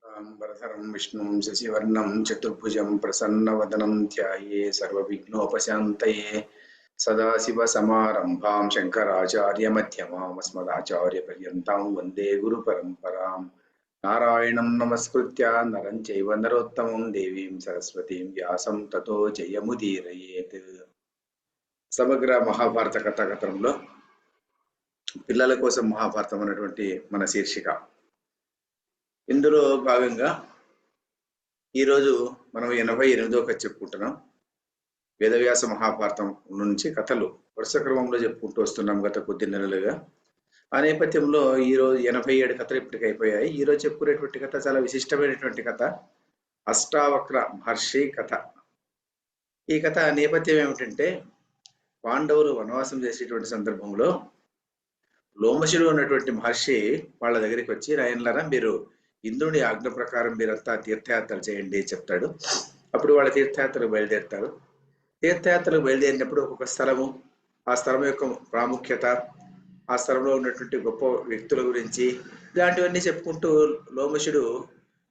वरदं विष्णुं शशिवर्णं चतुर्भुजं प्रसन्नवदनं ध्याये सर्वविघ्नोपशान्तये सदाशिवसमारम्भां शङ्कराचार्यमध्यमाम् अस्मदाचार्यपर्यन्तां वन्दे गुरुपरम्परां नारायणं नमस्कृत्य नरं चैव नरोत्तमं देवीं सरस्वतीं व्यासं ततो जयमुदीरयेत्। సమగ్ర మహాభారత కథాకథనంలో పిల్లల కోసం మహాభారతం అనేటువంటి మన శీర్షిక. ఇందులో భాగంగా ఈరోజు మనం 88వ కథ చెప్పుకుంటున్నాం. వేదవ్యాస మహాభారతం నుంచి కథలు వరుస క్రమంలో చెప్పుకుంటూ వస్తున్నాం గత కొద్ది నెలలుగా. ఆ నేపథ్యంలో ఈరోజు 87 కథలు ఇప్పటికి అయిపోయాయి. ఈరోజు చెప్పుకునేటువంటి కథ చాలా విశిష్టమైనటువంటి కథ, అష్టావక్ర మహర్షి కథ. ఈ కథ నేపథ్యం ఏమిటంటే, పాండవులు వనవాసం చేసేటువంటి సందర్భంలో లోమశుడు ఉన్నటువంటి మహర్షి వాళ్ళ దగ్గరికి వచ్చి, రాయన్లారా మీరు ఇంద్రుడి ఆజ్ఞ ప్రకారం మీరంతా తీర్థయాత్రలు చేయండి చెప్తాడు. అప్పుడు వాళ్ళ తీర్థయాత్రలు బయలుదేరుతారు. తీర్థయాత్రలు బయలుదేరినప్పుడు ఒక్కొక్క స్థలము, ఆ స్థలం యొక్క ప్రాముఖ్యత, ఆ స్థలంలో ఉన్నటువంటి గొప్ప వ్యక్తుల గురించి ఇలాంటివన్నీ చెప్పుకుంటూ లోమశుడు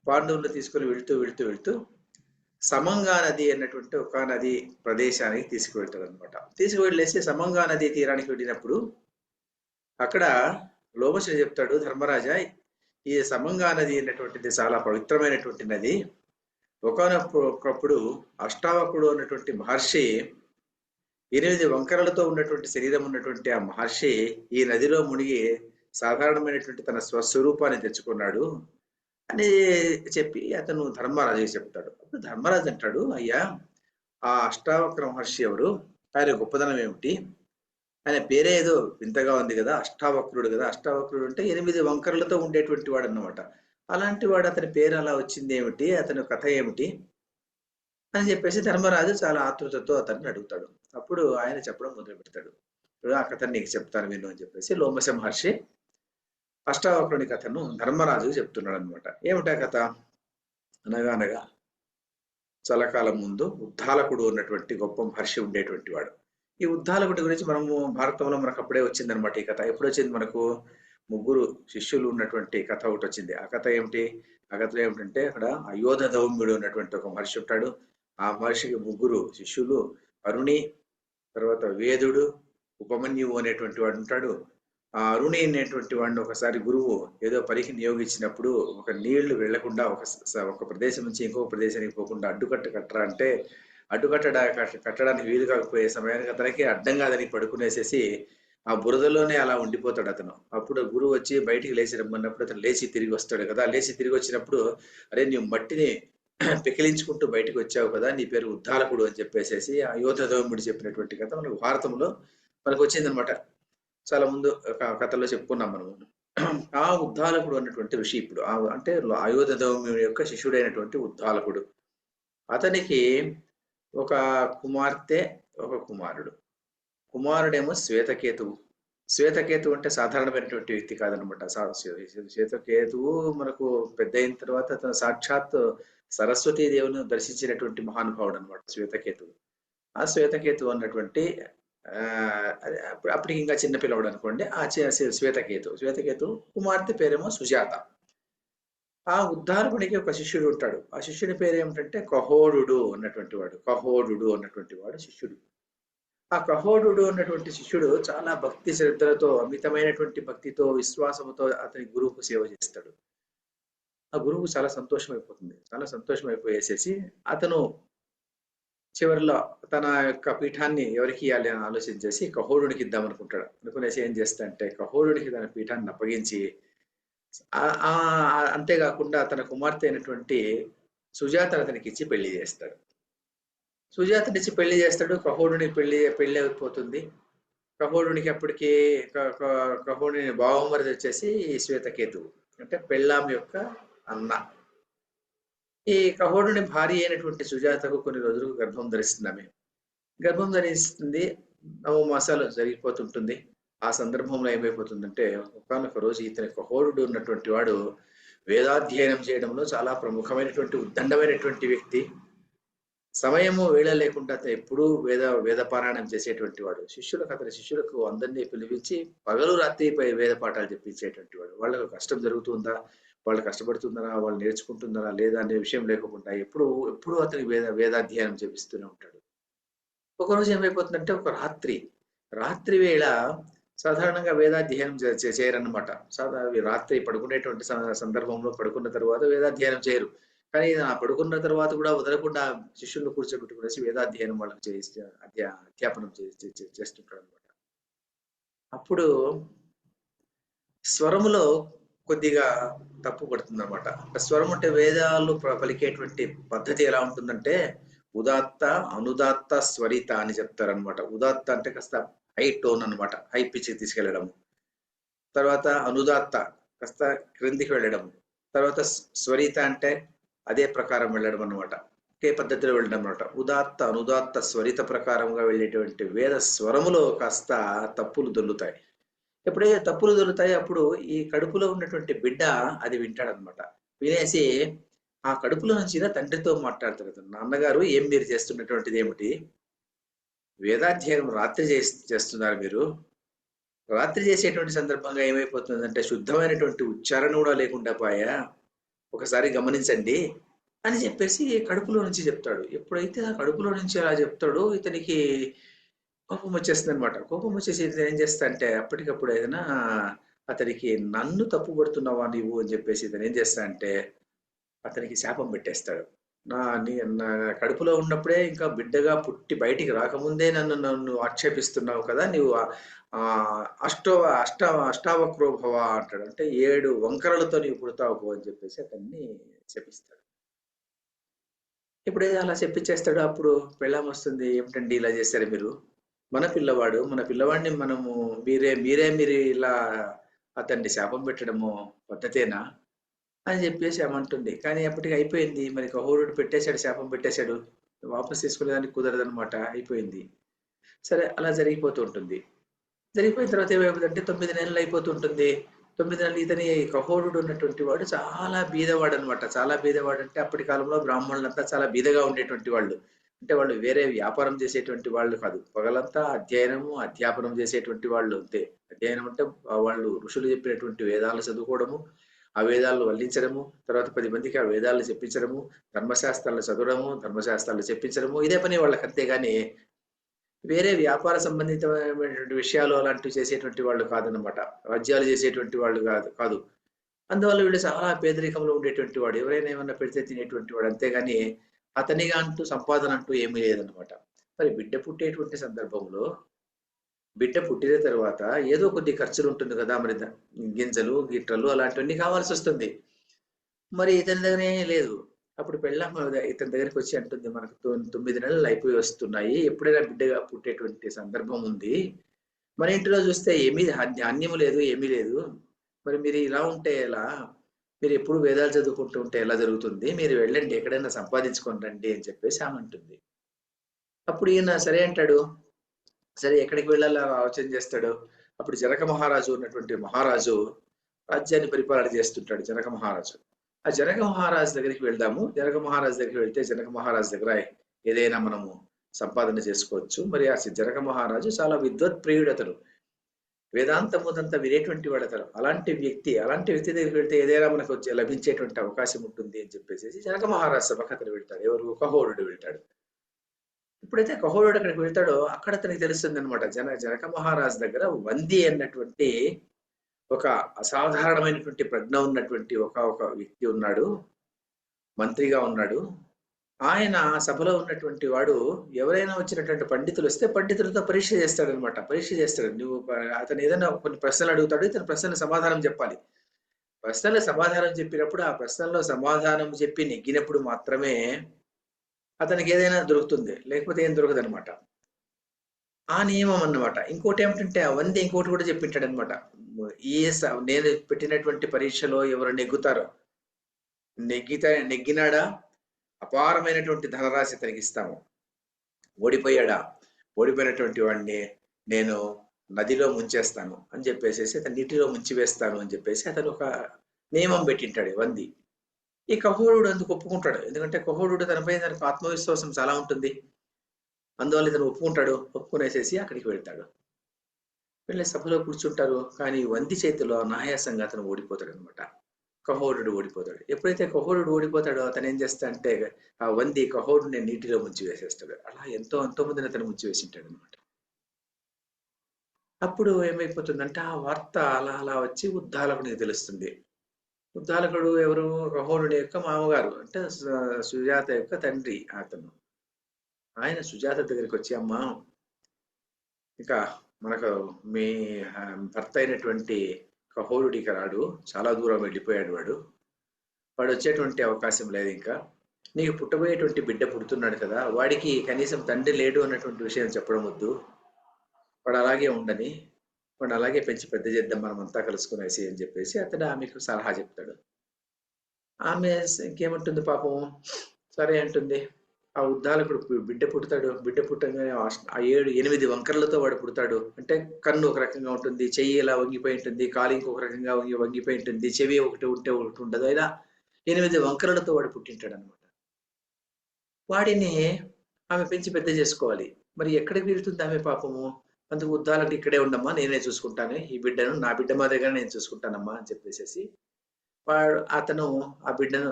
పాండవులను తీసుకుని వెళుతూ సమంగా నది అన్నటువంటి ఒక నది ప్రదేశానికి తీసుకువెళ్తాడు అనమాట. తీసుకువెళ్ళేసి సమంగా నది తీరానికి వెళ్ళినప్పుడు అక్కడ లోమశుడు చెప్తాడు, ధర్మరాజా, ఈ సమంగా నది అన్నటువంటిది చాలా పవిత్రమైనటువంటి నది. ఒకనొకప్పుడు అష్టావకుడు అన్నటువంటి మహర్షి, 8 వంకరలతో ఉన్నటువంటి శరీరం ఉన్నటువంటి ఆ మహర్షి ఈ నదిలో మునిగి సాధారణమైనటువంటి తన స్వస్వరూపాన్ని తెచ్చుకున్నాడు అని చెప్పి అతను ధర్మరాజుకి చెప్తాడు. అప్పుడు ధర్మరాజు అంటాడు, అయ్యా, ఆ అష్టావక్ర మహర్షి ఎవరు, ఆయన గొప్పదనం ఏమిటి, ఆయన పేరే ఏదో వింతగా ఉంది కదా, అష్టావక్రుడు కదా. అష్టావక్రుడు అంటే 8 వంకరలతో ఉండేటువంటి వాడు అన్నమాట. అలాంటి వాడు, అతని పేరు అలా వచ్చింది ఏమిటి, అతని కథ ఏమిటి అని చెప్పేసి ధర్మరాజు చాలా ఆతృతతో అతన్ని అడుగుతాడు. అప్పుడు ఆయన చెప్పడం మొదలు పెడతాడు. ఆ కథ నీకు చెప్తాను విను అని చెప్పేసి లోమశ మహర్షి అష్టావక్రుని కథను ధర్మరాజు చెప్తున్నాడు అనమాట. ఏమిటా కథ అనగా చాలాకాలం ముందు ఉద్దాలకుడు ఉన్నటువంటి గొప్ప మహర్షి ఉండేటువంటి వాడు. ఈ ఉద్దాలకుడి గురించి మనము భారతంలో మనకు అప్పుడే వచ్చిందనమాట. ఈ కథ ఎప్పుడు వచ్చింది మనకు, 3 శిష్యులు ఉన్నటువంటి కథ ఒకటి వచ్చింది. ఆ కథ ఏమిటి, ఆ కథలో ఏమిటంటే, అక్కడ అయోధధౌమ్యుడు ఉన్నటువంటి ఒక మహర్షి ఉంటాడు. ఆ మహర్షికి 3 శిష్యులు, అరుణి, తర్వాత వేదుడు, ఉపమన్యువు అనేటువంటి వాడు ఉంటాడు. ఆ అరుణి అనేటువంటి వాడిని ఒకసారి గురువు ఏదో పనికి నియోగించినప్పుడు ఒక నీళ్లు వెళ్లకుండా ఒక ప్రదేశం నుంచి ఇంకొక ప్రదేశానికి పోకుండా కట్టరా అంటే కట్టడానికి వీలు కాకపోయే సమయానికి అతనికి అడ్డంగా అతనికి పడుకునేసేసి ఆ బురదలోనే అలా ఉండిపోతాడు అతను. అప్పుడు గురువు వచ్చి బయటికి లేచి రమ్మన్నప్పుడు అతను లేచి తిరిగి వస్తాడు కదా. లేచి తిరిగి వచ్చినప్పుడు, అరే నీవు మట్టిని పెకిలించుకుంటూ బయటకు వచ్చావు కదా, నీ పేరు ఉద్దాలకుడు అని చెప్పేసేసి ఆ యోధధౌమ్యుడు చెప్పినటువంటి కథ మనకు భారతంలో మనకు వచ్చిందనమాట. చాలా ముందు కథలో చెప్పుకున్నాం మనము. ఆ ఉద్దాలకుడు అన్నటువంటి ఋషి ఇప్పుడు అంటే అయోధధౌమ్యుడి యొక్క శిష్యుడైనటువంటి ఉద్దాలకుడు, అతనికి ఒక కుమార్తె, ఒక కుమారుడు. కుమారుడేమో శ్వేతకేతువు. శ్వేతకేతువు అంటే సాధారణమైనటువంటి వ్యక్తి కాదనమాట. శ్వేతకేతువు మనకు పెద్ద అయిన తర్వాత అతను సాక్షాత్ సరస్వతీ దేవుని దర్శించినటువంటి మహానుభావుడు అనమాట శ్వేతకేతువు. ఆ శ్వేతకేతువు అన్నటువంటి అప్పటికి ఇంకా చిన్నపిల్లవాడు అనుకోండి. ఆ శ్వేతకేతు కుమార్తె పేరేమో సుజాత. ఆ ఉద్దాలకుడికి ఒక శిష్యుడు ఉంటాడు. ఆ శిష్యుడి పేరు ఏమిటంటే కహోడు అన్నటువంటి వాడు శిష్యుడు. ఆ కహోడు అన్నటువంటి శిష్యుడు చాలా భక్తి శ్రద్ధలతో, అమితమైనటువంటి భక్తితో, విశ్వాసంతో అతని గురువుకు సేవ చేస్తాడు. ఆ గురువు చాలా సంతోషం అయిపోయేసేసి అతను చివరిలో తన యొక్క పీఠాన్ని ఎవరికి ఇవ్వాలి అని ఆలోచించేసి కహోడునికి ఇద్దాం అనుకుంటాడు. అనుకునేసి ఏం చేస్తాడంటే, కహోడునికి తన పీఠాన్ని అప్పగించి అంతేకాకుండా తన కుమార్తె అయినటువంటి సుజాతను అతనికి ఇచ్చి పెళ్లి చేస్తాడు. సుజాతనిచ్చి పెళ్లి చేస్తాడు. కహోడునికి పెళ్లి అయిపోతుంది. కహోడునికి అప్పటికి కహోడుని బావమరిది వచ్చేసి శ్వేతకేతువు, అంటే పెళ్ళాం యొక్క అన్న. ఈ కహోడుని భార్య అయినటువంటి సుజాతకు కొన్ని రోజులకు గర్భం ధరిస్తుంది. 9 మాసాలు జరిగిపోతుంటుంది. ఆ సందర్భంలో ఏమైపోతుందంటే, ఒకానొక రోజు ఇతని కహోడు ఉన్నటువంటి వాడు వేదాధ్యయనం చేయడంలో చాలా ప్రముఖమైనటువంటి ఉద్దండమైనటువంటి వ్యక్తి. సమయము వేళ లేకుండా అతను ఎప్పుడూ వేద పారాయణం చేసేటువంటి వాడు. అతని శిష్యులకు అందరినీ పిలిపించి పగలు రాత్రి వేద పాఠాలు చెప్పించేటువంటి వాడు. వాళ్ళకు కష్టం జరుగుతుందా, వాళ్ళు కష్టపడుతున్నారా, వాళ్ళు నేర్చుకుంటున్నారా లేదా అనే విషయం లేకుండా ఎప్పుడు ఎప్పుడు అతనికి వేదాధ్యయనం చేపిస్తూనే ఉంటాడు. ఒకరోజు ఏమైపోతుందంటే ఒక రాత్రి వేళ సాధారణంగా వేదాధ్యయనం చేయరన్నమాట. రాత్రి పడుకునేటువంటి సందర్భంలో పడుకున్న తర్వాత వేదాధ్యయనం చేయరు. కానీ ఆ పడుకున్న తర్వాత కూడా వదలకుండా శిష్యులను కూర్చోబెట్టుకునేసి వేదాధ్యయనం వాళ్ళకి చేయిస్తే అధ్యాపనం చేస్తుంటాడు అనమాట. అప్పుడు స్వరములో కొద్దిగా తప్పు పడుతుందన్నమాట. స్వరం అంటే వేదాలు పలికేటువంటి పద్ధతి ఎలా ఉంటుందంటే ఉదాత్త, అనుదాత్త, స్వరిత అని చెప్తారనమాట. ఉదాత్త అంటే కాస్త హై టోన్ అనమాట, హై పిచ్ తీసుకెళ్లడం. తర్వాత అనుదాత్త కాస్త క్రిందికి వెళ్ళడం. తర్వాత స్వరిత అంటే అదే ప్రకారం వెళ్ళడం అనమాట, ఒకే పద్ధతిలో వెళ్ళడం అనమాట. ఉదాత్త, అనుదాత్త, స్వరిత ప్రకారంగా వెళ్ళేటువంటి వేద స్వరములో కాస్త తప్పులు దొల్లుతాయి. ఎప్పుడైతే తప్పులు దొరుకుతాయో అప్పుడు ఈ కడుపులో ఉన్నటువంటి బిడ్డ అది వింటాడనమాట. వినేసి ఆ కడుపులో నుంచి తండ్రితో మాట్లాడతాడు. నాన్నగారు, ఏం మీరు చేస్తున్నటువంటిది ఏమిటి? వేదాధ్యయనం రాత్రి చేస్తున్నారు మీరు. రాత్రి చేసేటువంటి సందర్భంగా ఏమైపోతుందంటే శుద్ధమైనటువంటి ఉచ్చారణ కూడా లేకుండా పోయా, ఒకసారి గమనించండి అని చెప్పేసి కడుపులో నుంచి చెప్తాడు. ఎప్పుడైతే ఆ కడుపులో నుంచి అలా చెప్తాడో ఇతనికి కోపం వచ్చేస్తుంది అనమాట. కోపం వచ్చేసి ఇతను ఏం చేస్తా అంటే అప్పటికప్పుడు ఏదైనా అతనికి నన్ను తప్పు పడుతున్నావా నీవు అని చెప్పేసి ఇతను ఏం చేస్తా అంటే అతనికి శాపం పెట్టేస్తాడు. నా కడుపులో ఉన్నప్పుడే ఇంకా బిడ్డగా పుట్టి బయటికి రాకముందే నన్ను నన్ను ఆక్షేపిస్తున్నావు కదా నీవు, అష్టావక్రో భవ అంటాడు. అంటే 7 వంకరలతో నీవు పుడతావు అని చెప్పేసి అతన్ని శపిస్తాడు. ఎప్పుడైతే అలా చెప్పించేస్తాడో అప్పుడు పెళ్ళాం వస్తుంది. ఏమిటండి ఇలా చేశారు మీరు? మన పిల్లవాడిని మనము మీరు ఇలా అతన్ని శాపం పెట్టడము పద్ధతేనా అని చెప్పేసి ఏమంటుంది. కానీ అప్పటికి అయిపోయింది. మరి కహోరుడు పెట్టేశాడు, శాపం పెట్టేశాడు. వాపస్ తీసుకునేదానికి కుదరదనమాట. అయిపోయింది. సరే అలా జరిగిపోతూ ఉంటుంది. జరిగిపోయిన తర్వాత ఏమైపోతుందంటే 9 నెలలు అయిపోతూ ఉంటుంది. 9 నెలలు ఇతని కహోరుడు ఉన్నటువంటి వాడు చాలా బీదవాడు అనమాట. చాలా బీదవాడు అంటే అప్పటి కాలంలో బ్రాహ్మణులంతా చాలా బీదగా ఉండేటువంటి వాళ్ళు. అంటే వాళ్ళు వేరే వ్యాపారం చేసేటువంటి వాళ్ళు కాదు. పగలంతా అధ్యయనము, అధ్యాపనం చేసేటువంటి వాళ్ళు అంతే. అధ్యయనం అంటే వాళ్ళు ఋషులు చెప్పినటువంటి వేదాలు చదువుకోవడము, ఆ వేదాలను వల్లించడము, తర్వాత 10 మందికి ఆ వేదాలను చెప్పించడము, ధర్మశాస్త్రాలు చదవడము, ధర్మశాస్త్రాలు చెప్పించడము, ఇదే పని వాళ్ళకి. అంతేగాని వేరే వ్యాపార సంబంధితమైనటువంటి విషయాలు అలాంటివి చేసేటువంటి వాళ్ళు కాదనమాట. రాజ్యాలు చేసేటువంటి వాళ్ళు కాదు. అందువల్ల వీళ్ళు చాలా పేదరికంలో ఉండేటువంటి వాడు. ఎవరైనా ఏమన్నా పెడితే తినేటువంటి వాడు. అంతేగాని అతనిగా అంటూ సంపాదన అంటూ ఏమీ లేదనమాట. మరి బిడ్డ పుట్టేటువంటి సందర్భంలో బిడ్డ పుట్టిన తర్వాత ఏదో కొద్ది ఖర్చులు ఉంటుంది కదా! మరి గింజలు, గిట్టలు అలాంటివన్నీ కావాల్సి వస్తుంది. మరి ఇతని దగ్గర ఏమీ లేదు. అప్పుడు పెళ్ళాం ఇతని దగ్గరికి వచ్చి అంటుంది, మనకు 9 నెలలు అయిపోయి వస్తున్నాయి. ఎప్పుడైనా బిడ్డగా పుట్టేటువంటి సందర్భం ఉంది. మన ఇంటిలో చూస్తే ఏమీ ధాన్యం లేదు, ఏమీ లేదు. మరి మీరు ఇలా ఉంటే ఎలా? మీరు ఎప్పుడు వేదాలు చదువుకుంటూ ఉంటే ఎలా జరుగుతుంది? మీరు వెళ్ళండి, ఎక్కడైనా సంపాదించుకొని రండి అని చెప్పేసి ఆమె అంటుంది. అప్పుడు ఈయన సరే అంటాడు. సరే ఎక్కడికి వెళ్ళాలో ఆలోచన చేస్తాడు. అప్పుడు జనక మహారాజు ఉన్నటువంటి మహారాజు రాజ్యాన్ని పరిపాలన చేస్తుంటాడు. జనక మహారాజు. ఆ జనక మహారాజు దగ్గరికి వెళ్దాము. జనక మహారాజు దగ్గరికి వెళ్తే జనక మహారాజు దగ్గర ఏదైనా మనము సంపాదన చేసుకోవచ్చు. మరి ఆ జనక మహారాజు చాలా విద్వత్ అతను. వేదాంతముదంతా వినేటువంటి వాడు అతను. అలాంటి వ్యక్తి దగ్గరికి వెళ్తే ఏదైనా మనకు లభించేటువంటి అవకాశం ఉంటుంది అని చెప్పేసి జనక మహారాజు సభకు అతను వెళ్తాడు. ఎవరు? కహోరుడు వెళ్తాడు. ఎప్పుడైతే కహోరుడు అక్కడికి వెళ్తాడో అక్కడ అతనికి తెలుస్తుంది అనమాట. జనక మహారాజు దగ్గర వంది అన్నటువంటి ఒక అసాధారణమైనటువంటి ప్రజ్ఞ ఉన్నటువంటి ఒక వ్యక్తి ఉన్నాడు. మంత్రిగా ఉన్నాడు. ఆయన సభలో ఉన్నటువంటి వాడు ఎవరైనా వచ్చినటువంటి పండితులు వస్తే పండితులతో పరీక్ష చేస్తాడనమాట. పరీక్ష చేస్తాడు. అతను ఏదైనా కొన్ని ప్రశ్నలు అడుగుతాడు. ఇతను ప్రశ్నలు సమాధానం చెప్పాలి. ప్రశ్నలు సమాధానం చెప్పినప్పుడు ఆ ప్రశ్నల్లో సమాధానం చెప్పి నెగ్గినప్పుడు మాత్రమే అతనికి ఏదైనా దొరుకుతుంది. లేకపోతే ఏం దొరకదనమాట. ఆ నియమం అన్నమాట. ఇంకోటి ఏమిటంటే అవన్నీ ఇంకోటి కూడా చెప్పింటాడనమాట. నేను పెట్టినటువంటి పరీక్షలో ఎవరు నెగ్గుతారో, నెగ్గినాడా అపారమైనటువంటి ధనరాశి అతనికి ఇస్తాము. ఓడిపోయాడా, ఓడిపోయినటువంటి వాడిని నేను నదిలో ముంచేస్తాను అని చెప్పేసి, అతను నీటిలో ముంచి వేస్తాను అని చెప్పేసి అతను ఒక నియమం పెట్టింటాడు వంది. ఈ కహోరుడు అందుకు ఒప్పుకుంటాడు. ఎందుకంటే కహోరుడు తనపై తనకు ఆత్మవిశ్వాసం చాలా ఉంటుంది. అందువల్ల ఇతను ఒప్పుకుంటాడు. ఒప్పుకునేసేసి అక్కడికి వెళ్తాడు. వెళ్ళి సభలో కూర్చుంటారు. కానీ వంది చేతిలో అనాయాసంగా అతను ఓడిపోతాడు అనమాట. కహోరుడు ఓడిపోతాడు. ఎప్పుడైతే కహోరుడు ఓడిపోతాడో అతను ఏం చేస్తాడంటే ఆ వంది కహోరుడిని నీటిలో ముంచి వేసేస్తాడు. అలా ఎంతో మందిని అతను ముంచి వేసింటాడు అనమాట. అప్పుడు ఏమైపోతుందంటే ఆ వార్త అలా అలా వచ్చి ఉద్దాలకునికి తెలుస్తుంది. ఉద్దాలకుడు ఎవరు? కహోరుడి యొక్క మామగారు. అంటే సుజాత యొక్క తండ్రి అతను. ఆయన సుజాత దగ్గరికి వచ్చి, అమ్మా, ఇక మనకు మీ భర్త అయినటువంటి కహోరుడు ఇక రాడు, చాలా దూరం వెళ్ళిపోయాడు వాడు. వాడు వచ్చేటువంటి అవకాశం లేదు ఇంకా. నీకు పుట్టబోయేటువంటి బిడ్డ పుడుతున్నాడు కదా, వాడికి కనీసం తండ్రి లేడు అన్నటువంటి విషయం చెప్పడం వద్దు. వాడు అలాగే ఉండని, వాడు అలాగే పెంచి పెద్ద చేద్దాం మనమంతా కలుసుకునేసి అని చెప్పేసి అతడు ఆమెకు సలహా చెప్తాడు. ఆమె ఇంకేమంటుంది పాపం, సరే అంటుంది. ఆ ఉద్దాలకుడు బిడ్డ పుడతాడు. బిడ్డ పుట్టంగానే ఆ 7-8 వంకరలతో వాడు పుడతాడు. అంటే కన్ను ఒక రకంగా ఉంటుంది, చెయ్యి ఇలా వంగిపోయి ఉంటుంది, కాలు ఇంకొక రకంగా వంగిపోయి ఉంటుంది, చెవి ఒకటి ఉంటే ఒకటి ఉండదు. అయినా 8 వంకరలతో వాడు పుట్టింటాడు అనమాట. వాడిని ఆమె పెంచి పెద్ద చేసుకోవాలి. మరి ఎక్కడికి వెళ్తుంది ఆమె పాపము? అందుకు ఉద్దాలకుడు, ఇక్కడే ఉండమ్మా, నేనే చూసుకుంటాను ఈ బిడ్డను, నా బిడ్డ మా దగ్గర నేను చూసుకుంటానమ్మా అని చెప్పేసేసి అతను ఆ బిడ్డను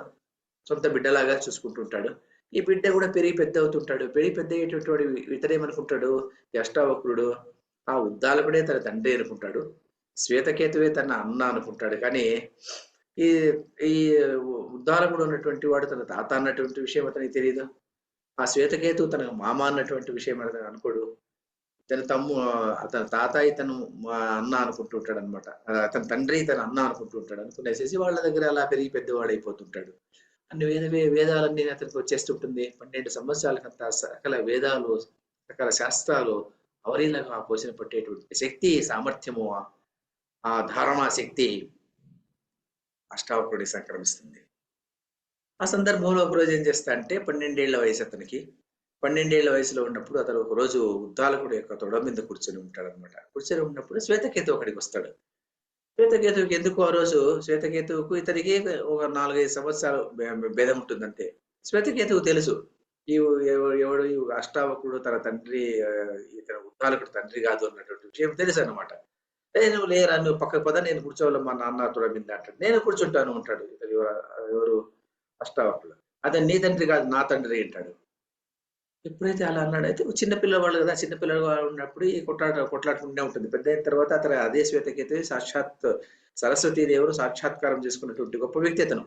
సొంత బిడ్డలాగా చూసుకుంటుంటాడు. ఈ బిడ్డ కూడా పెరిగి పెద్ద అవుతుంటాడు. పెరిగి పెద్ద అయ్యేటటువంటి వాడు ఇతడేమనుకుంటాడు, ఈ అష్టావక్రుడు ఆ ఉద్దాలకుడే తన తండ్రి అనుకుంటాడు, శ్వేతకేతువే తన అన్న అనుకుంటాడు. కానీ ఈ ఈ ఉద్దాలకుడు ఉన్నటువంటి వాడు తన తాత అన్నటువంటి విషయం అతనికి తెలియదు. ఆ శ్వేతకేతు తన మామ అన్నటువంటి విషయం అతను అనుకోడు. అతని తాత ఇతను మా అన్న అనుకుంటుంటాడు అనమాట. అతని తండ్రి తన అన్న అనుకుంటుంటాడు. అనుకునేసేసి వాళ్ళ దగ్గర అలా పెరిగి పెద్దవాడైపోతుంటాడు. అన్ని వేదాలన్నీ అతనికి వచ్చేస్తుంటుంది. 12 సంవత్సరాలకంతా సకల వేదాలు, సకల శాస్త్రాలు అవలీలగా పోసిన పట్టేటువంటి శక్తి, సామర్థ్యము, ఆ ధారణా శక్తి అష్టావక్రుడికి సంక్రమిస్తుంది. ఆ సందర్భంలో ఒకరోజు ఏం చేస్తా అంటే 12 ఏళ్ల వయసు అతనికి. 12 ఏళ్ల వయసులో ఉన్నప్పుడు అతను ఒకరోజు ఉద్దాలకుడి యొక్క తొడ మీద కూర్చొని ఉంటాడనమాట. కూర్చొని ఉన్నప్పుడు శ్వేతకేతు అక్కడికి వస్తాడు. శ్వేతకేతువుకి ఎందుకు ఆ రోజు, శ్వేతకేతువుకు ఇతనికి ఒక 4-5 సంవత్సరాలు భేదం ఉంటుందంతే. శ్వేతకేతువు తెలుసు, ఎవడు ఈ అష్టావకుడు తన తండ్రి, ఇతను ఉద్దాలకుడు తండ్రి కాదు అన్నటువంటి విషయం తెలుసు అనమాట. నువ్వు లేరా, నువ్వు పక్కకు పద, నేను కూర్చోవాలి మా నాన్న తొడ మీద అంటాడు. నేను కూర్చుంటాను అంటాడు. ఇతను ఎవరు అష్టావకుడు. అతను నీ తండ్రి కాదు, నా తండ్రి అంటాడు. ఎప్పుడైతే అలా అన్నాడో, అయితే చిన్న పిల్లవాళ్ళు కదా, చిన్న పిల్లవాడు ఉన్నప్పుడు ఈ కొట్లాడుకుంటూనే ఉంటుంది. పెద్ద అయిన తర్వాత అతను అదే శ్వేతకేతువు సాక్షాత్ సరస్వతీ దేవుడు సాక్షాత్కారం చేసుకున్నటువంటి గొప్ప వ్యక్తి అతను.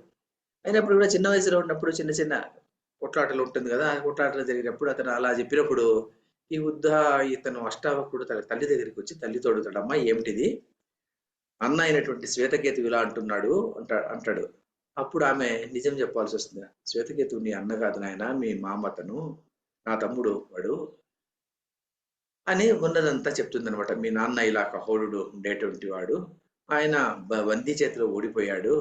అయినప్పుడు కూడా చిన్న వయసులో ఉన్నప్పుడు చిన్న చిన్న కొట్లాటలు ఉంటుంది కదా, ఆ కొట్లాటలు జరిగినప్పుడు అతను అలా చెప్పినప్పుడు ఇతను అష్టావకుడు తన తల్లి దగ్గరికి వచ్చి తల్లి తోడుతాడు. అమ్మా, ఏమిటిది, అన్న అయినటువంటి శ్వేతకేతువు ఇలా అంటున్నాడు అంటాడు. అప్పుడు ఆమె నిజం చెప్పాల్సి వస్తుంది. శ్వేతకేతువు నీ అన్న కాదు నాయన, మీ మామతను, నా తమ్ముడు వాడు అని ఉన్నదంతా చెప్తుందనమాట. మీ నాన్న ఇలా కహోలుడు ఉండేటువంటి వాడు, ఆయన వంది చేతిలో ఓడిపోయాడు,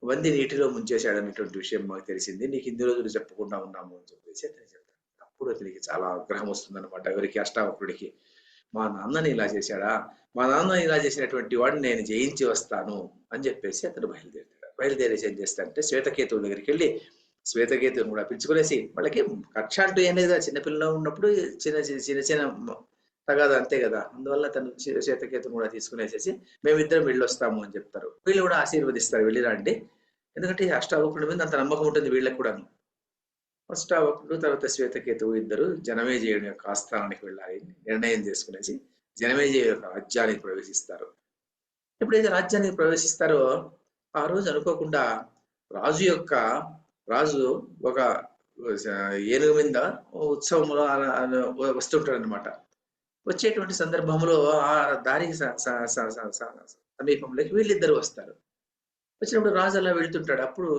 వంది నీటిలో ముంచేశాడు అనేటువంటి విషయం మాకు తెలిసింది, నీకు ఇన్ని రోజులు చెప్పకుండా ఉన్నాము అని చెప్పేసి అతను చెప్తాడు. అప్పుడు అతనికి చాలా ఆగ్రహం వస్తుందన్నమాట. ఎవరికి? అష్టావక్రుడికి. మా నాన్నని ఇలా చేశాడా, మా నాన్న ఇలా చేసినటువంటి వాడిని నేను జయించి వస్తాను అని చెప్పేసి అతను బయలుదేరేసి ఏం చేస్తాడంటే శ్వేతకేతువు దగ్గరికి వెళ్ళి శ్వేతకేతువుని కూడా పిలుచుకునేసి, వాళ్ళకి కక్ష అంటూ ఏం లేదు, చిన్నపిల్లలు ఉన్నప్పుడు చిన్న చిన్న చిన్న తగాదు అంతే కదా, అందువల్ల తను శ్వేతకేతువుని కూడా తీసుకునేసేసి మేమిద్దరం వెళ్ళొస్తాము అని చెప్తారు. వీళ్ళు కూడా ఆశీర్వదిస్తారు, వెళ్ళిరండి. ఎందుకంటే అష్టావకుడి మీద అంత నమ్మకం ఉంటుంది వీళ్ళకి కూడాను. అష్టావకుడు తర్వాత శ్వేతకేతువు ఇద్దరు జనమేజయుని యొక్క ఆస్థానానికి వెళ్ళాలి నిర్ణయం చేసుకునేసి జనమేజయ యొక్క రాజ్యానికి ప్రవేశిస్తారు. ఎప్పుడైతే రాజ్యానికి ప్రవేశిస్తారో ఆ రోజు అనుకోకుండా రాజు ఒక ఏనుగు మీద ఉత్సవంలో వస్తుంటాడు అనమాట. వచ్చేటువంటి సందర్భంలో ఆ దారికి సమీపంలోకి వీళ్ళిద్దరు వస్తారు. వచ్చినప్పుడు రాజు అలా వెళ్తుంటాడు. అప్పుడు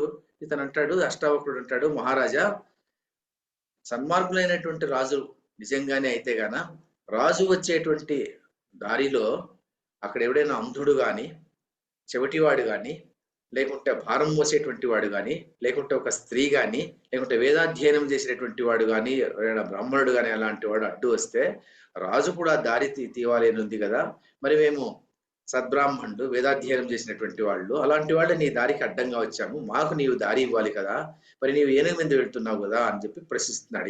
ఇతను అంటాడు, అష్టావకుడు అంటాడు, మహారాజా, సన్మార్గులైనటువంటి రాజు నిజంగానే అయితే గాన రాజు వచ్చేటువంటి దారిలో అక్కడ ఎవడైనా అంధుడు గాని, చెవిటివాడు గాని, లేకుంటే భారం మోసేటువంటి వాడు గాని, లేకుంటే ఒక స్త్రీ గాని, లేకుంటే వేదాధ్యయనం చేసినటువంటి వాడు గాని, ఎవరైనా బ్రాహ్మణుడు గాని అలాంటి వాడు అడ్డు వస్తే రాజు కూడా దారి తీవాలి అని ఉంది కదా, మరి మేము సద్బ్రాహ్మణుడు వేదాధ్యయనం చేసినటువంటి వాళ్ళు, అలాంటి వాళ్ళు నీ దారికి అడ్డంగా వచ్చాము, మాకు నీవు దారి ఇవ్వాలి కదా, మరి నీవు ఏనుగు మీద వెళ్తున్నావు కదా అని చెప్పి ప్రశ్నిస్తున్నాడు.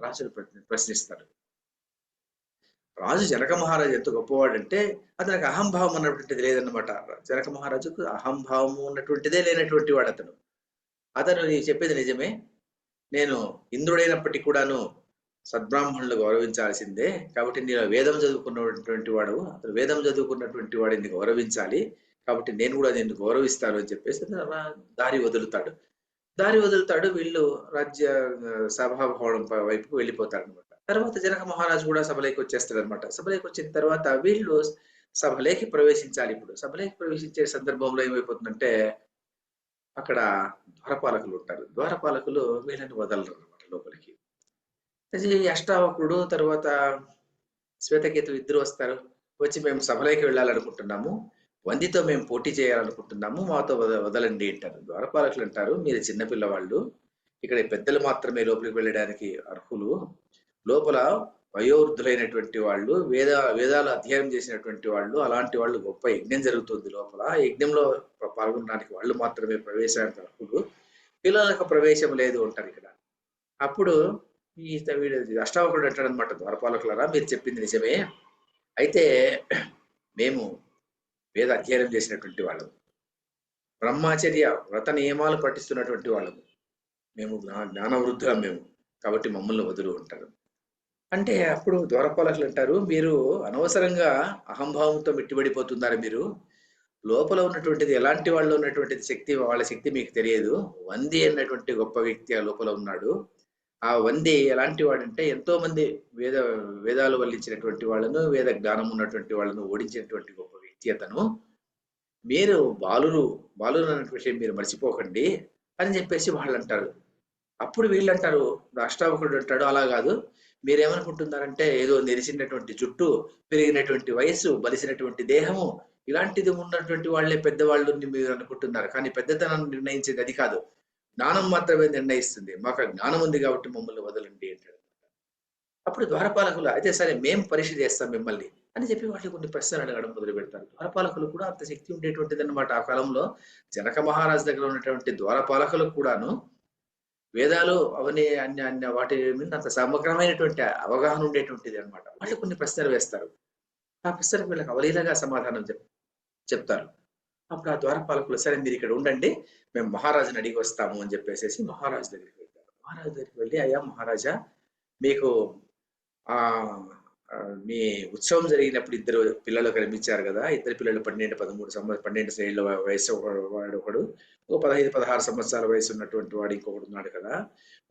రాజును ప్రశ్నిస్తాడు. రాజు జనక మహారాజు ఎంత గొప్పవాడంటే అతనికి అహంభావం అన్నటువంటిది లేదన్నమాట. జనక మహారాజుకు అహంభావము ఉన్నటువంటిదే లేనటువంటి వాడు అతను. అతను నీవు చెప్పేది నిజమే. నేను ఇంద్రుడైనప్పటికీ కూడాను సద్బ్రాహ్మణులు గౌరవించాల్సిందే. కాబట్టి నేను వేదం చదువుకున్నటువంటి వాడు, అతను వేదం చదువుకున్నటువంటి వాడిని గౌరవించాలి. కాబట్టి నేను కూడా నిన్ను గౌరవిస్తాను అని చెప్పేసి దారి వదులుతాడు. దారి వదులుతాడు. వీళ్ళు రాజ్య సభాభవనం వైపుకు వెళ్ళిపోతారనమాట. తర్వాత జనక మహారాజు కూడా సభలోకి వచ్చేస్తాడనమాట. సభలోకి వచ్చిన తర్వాత వీళ్ళు సభలోకి ప్రవేశించాలి. ఇప్పుడు సభలోకి ప్రవేశించే సందర్భంలో ఏమైపోతుందంటే అక్కడ ద్వారపాలకులు ఉంటారు. ద్వారపాలకులు వీళ్ళని వదలరు అనమాట లోపలికి. అష్టావకుడు తర్వాత శ్వేతకేతు ఇద్దరు వస్తారు. వచ్చి మేము సభలోకి వెళ్ళాలనుకుంటున్నాము, వందితో మేము పోటీ చేయాలనుకుంటున్నాము, మాతో వదలండి అంటారు. ద్వారపాలకులు అంటారు, మీరు చిన్నపిల్లవాళ్ళు, ఇక్కడ పెద్దలు మాత్రమే లోపలికి వెళ్ళడానికి అర్హులు. లోపల వయోవృద్ధులైనటువంటి వాళ్ళు, వేదాలు అధ్యయనం చేసినటువంటి వాళ్ళు, అలాంటి వాళ్ళు గొప్ప యజ్ఞం జరుగుతుంది లోపల. ఆ యజ్ఞంలో పాల్గొనడానికి వాళ్ళు మాత్రమే ప్రవేశానికి అర్హులు, పిల్లలకు ప్రవేశం లేదు అంటారు ఇక్కడ. అప్పుడు వీడు అష్టావకుడు అంటాడు అనమాట, ద్వారపాలకులారా మీరు చెప్పింది నిజమే. అయితే మేము వేద అధ్యయనం చేసినటువంటి వాళ్ళము, బ్రహ్మచర్య వ్రత నియమాలు పఠిస్తున్నటువంటి వాళ్ళము, మేము జ్ఞానవృద్ధులం మేము, కాబట్టి మమ్మల్ని వదులు ఉంటారు. అంటే అప్పుడు ద్వారపాలకులు అంటారు, మీరు అనవసరంగా అహంభావంతో మిట్టిబడిపోతున్నారు. మీరు లోపల ఉన్నటువంటిది ఎలాంటి వాళ్ళు ఉన్నటువంటిది శక్తి, వాళ్ళ శక్తి మీకు తెలియదు. వంది అన్నటువంటి గొప్ప వ్యక్తి ఆ లోపల ఉన్నాడు. ఆ వంది ఎలాంటి వాడంటే ఎంతో మంది వేదాలు వల్లించినటువంటి వాళ్ళను, వేద జ్ఞానం ఉన్నటువంటి వాళ్ళను ఓడించినటువంటి గొప్ప వ్యక్తి అతను. మీరు బాలురు అన్న విషయం మీరు మర్చిపోకండి అని చెప్పేసి వాళ్ళు అంటారు. అప్పుడు వీళ్ళు అంటారు, అష్టావకుడు అంటాడు, అలా కాదు, మీరేమనుకుంటున్నారంటే ఏదో నెరిసినటువంటి జుట్టు, పెరిగినటువంటి వయస్సు, బలిసినటువంటి దేహము, ఇలాంటిది ఉన్నటువంటి వాళ్ళే పెద్దవాళ్ళు మీరు అనుకుంటున్నారు. కానీ పెద్దతనాన్ని నిర్ణయించేది అది కాదు, జ్ఞానం మాత్రమే నిర్ణయిస్తుంది. మాకు జ్ఞానం ఉంది కాబట్టి మమ్మల్ని వదలండి అంటాడు. అప్పుడు ద్వారపాలకులు అయితే సరే మేము పరీక్ష చేస్తాం మిమ్మల్ని అని చెప్పి వాళ్ళు కొన్ని ప్రశ్నలు అడగడం మొదలు పెడతారు. ద్వారపాలకులు కూడా అంత శక్తి ఉండేటువంటిది అనమాట. ఆ కాలంలో జనక మహారాజు దగ్గర ఉన్నటువంటి ద్వారపాలకులకు కూడాను వేదాలు అవన్నీ అన్ని అన్ని వాటి మీద అంత సమగ్రమైనటువంటి అవగాహన ఉండేటువంటిది అనమాట. వాళ్ళు కొన్ని ప్రశ్నలు వేస్తారు. ఆ ప్రశ్నలకు వీళ్ళకి అవలీలగా సమాధానం చెప్తారు. అప్పుడు ఆ ద్వారపాలకులు సరే మీరు ఇక్కడ ఉండండి, మేము మహారాజుని అడిగి వస్తాము అని చెప్పేసి మహారాజు దగ్గరికి వెళ్తారు. మహారాజు దగ్గరికి వెళ్ళి, అయ్యా మహారాజా, మీకు ఆ మీ ఉత్సవం జరిగినప్పుడు ఇద్దరు పిల్లలు కనిపించారు కదా, ఇద్దరు పిల్లలు 12 ఏళ్ళ వయసు వాడు ఒకడు, ఒక 15-16 సంవత్సరాల వయసు ఉన్నటువంటి వాడు ఇంకొకడు ఉన్నాడు కదా,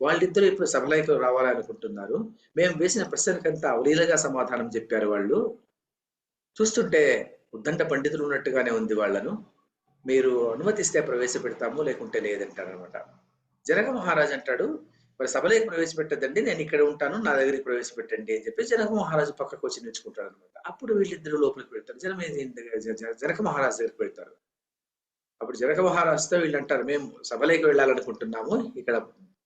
వాళ్ళిద్దరూ ఇప్పుడు సభలోకి రావాలనుకుంటున్నారు. మేము వేసిన ప్రశ్నలకంతా అవలీలగా సమాధానం చెప్పారు వాళ్ళు. చూస్తుంటే ఉద్దండ పండితులు ఉన్నట్టుగానే ఉంది వాళ్ళను. మీరు అనుమతిస్తే ప్రవేశపెడతాము, లేకుంటే లేదంటారనమాట. జనక మహారాజు అంటాడు, మరి సభలోకి ప్రవేశపెట్టద్దండి, నేను ఇక్కడ ఉంటాను, నా దగ్గరికి ప్రవేశపెట్టండి అని చెప్పి జనక మహారాజు పక్కకు వచ్చి నిల్చుకుంటాడు అనమాట. అప్పుడు వీళ్ళిద్దరు లోపలికి వెళ్తారు. జనక మహారాజు దగ్గరికి వెళ్తారు. అప్పుడు జనక మహారాజుతో వీళ్ళు అంటారు, మేము సభలోకి వెళ్ళాలనుకుంటున్నాము, ఇక్కడ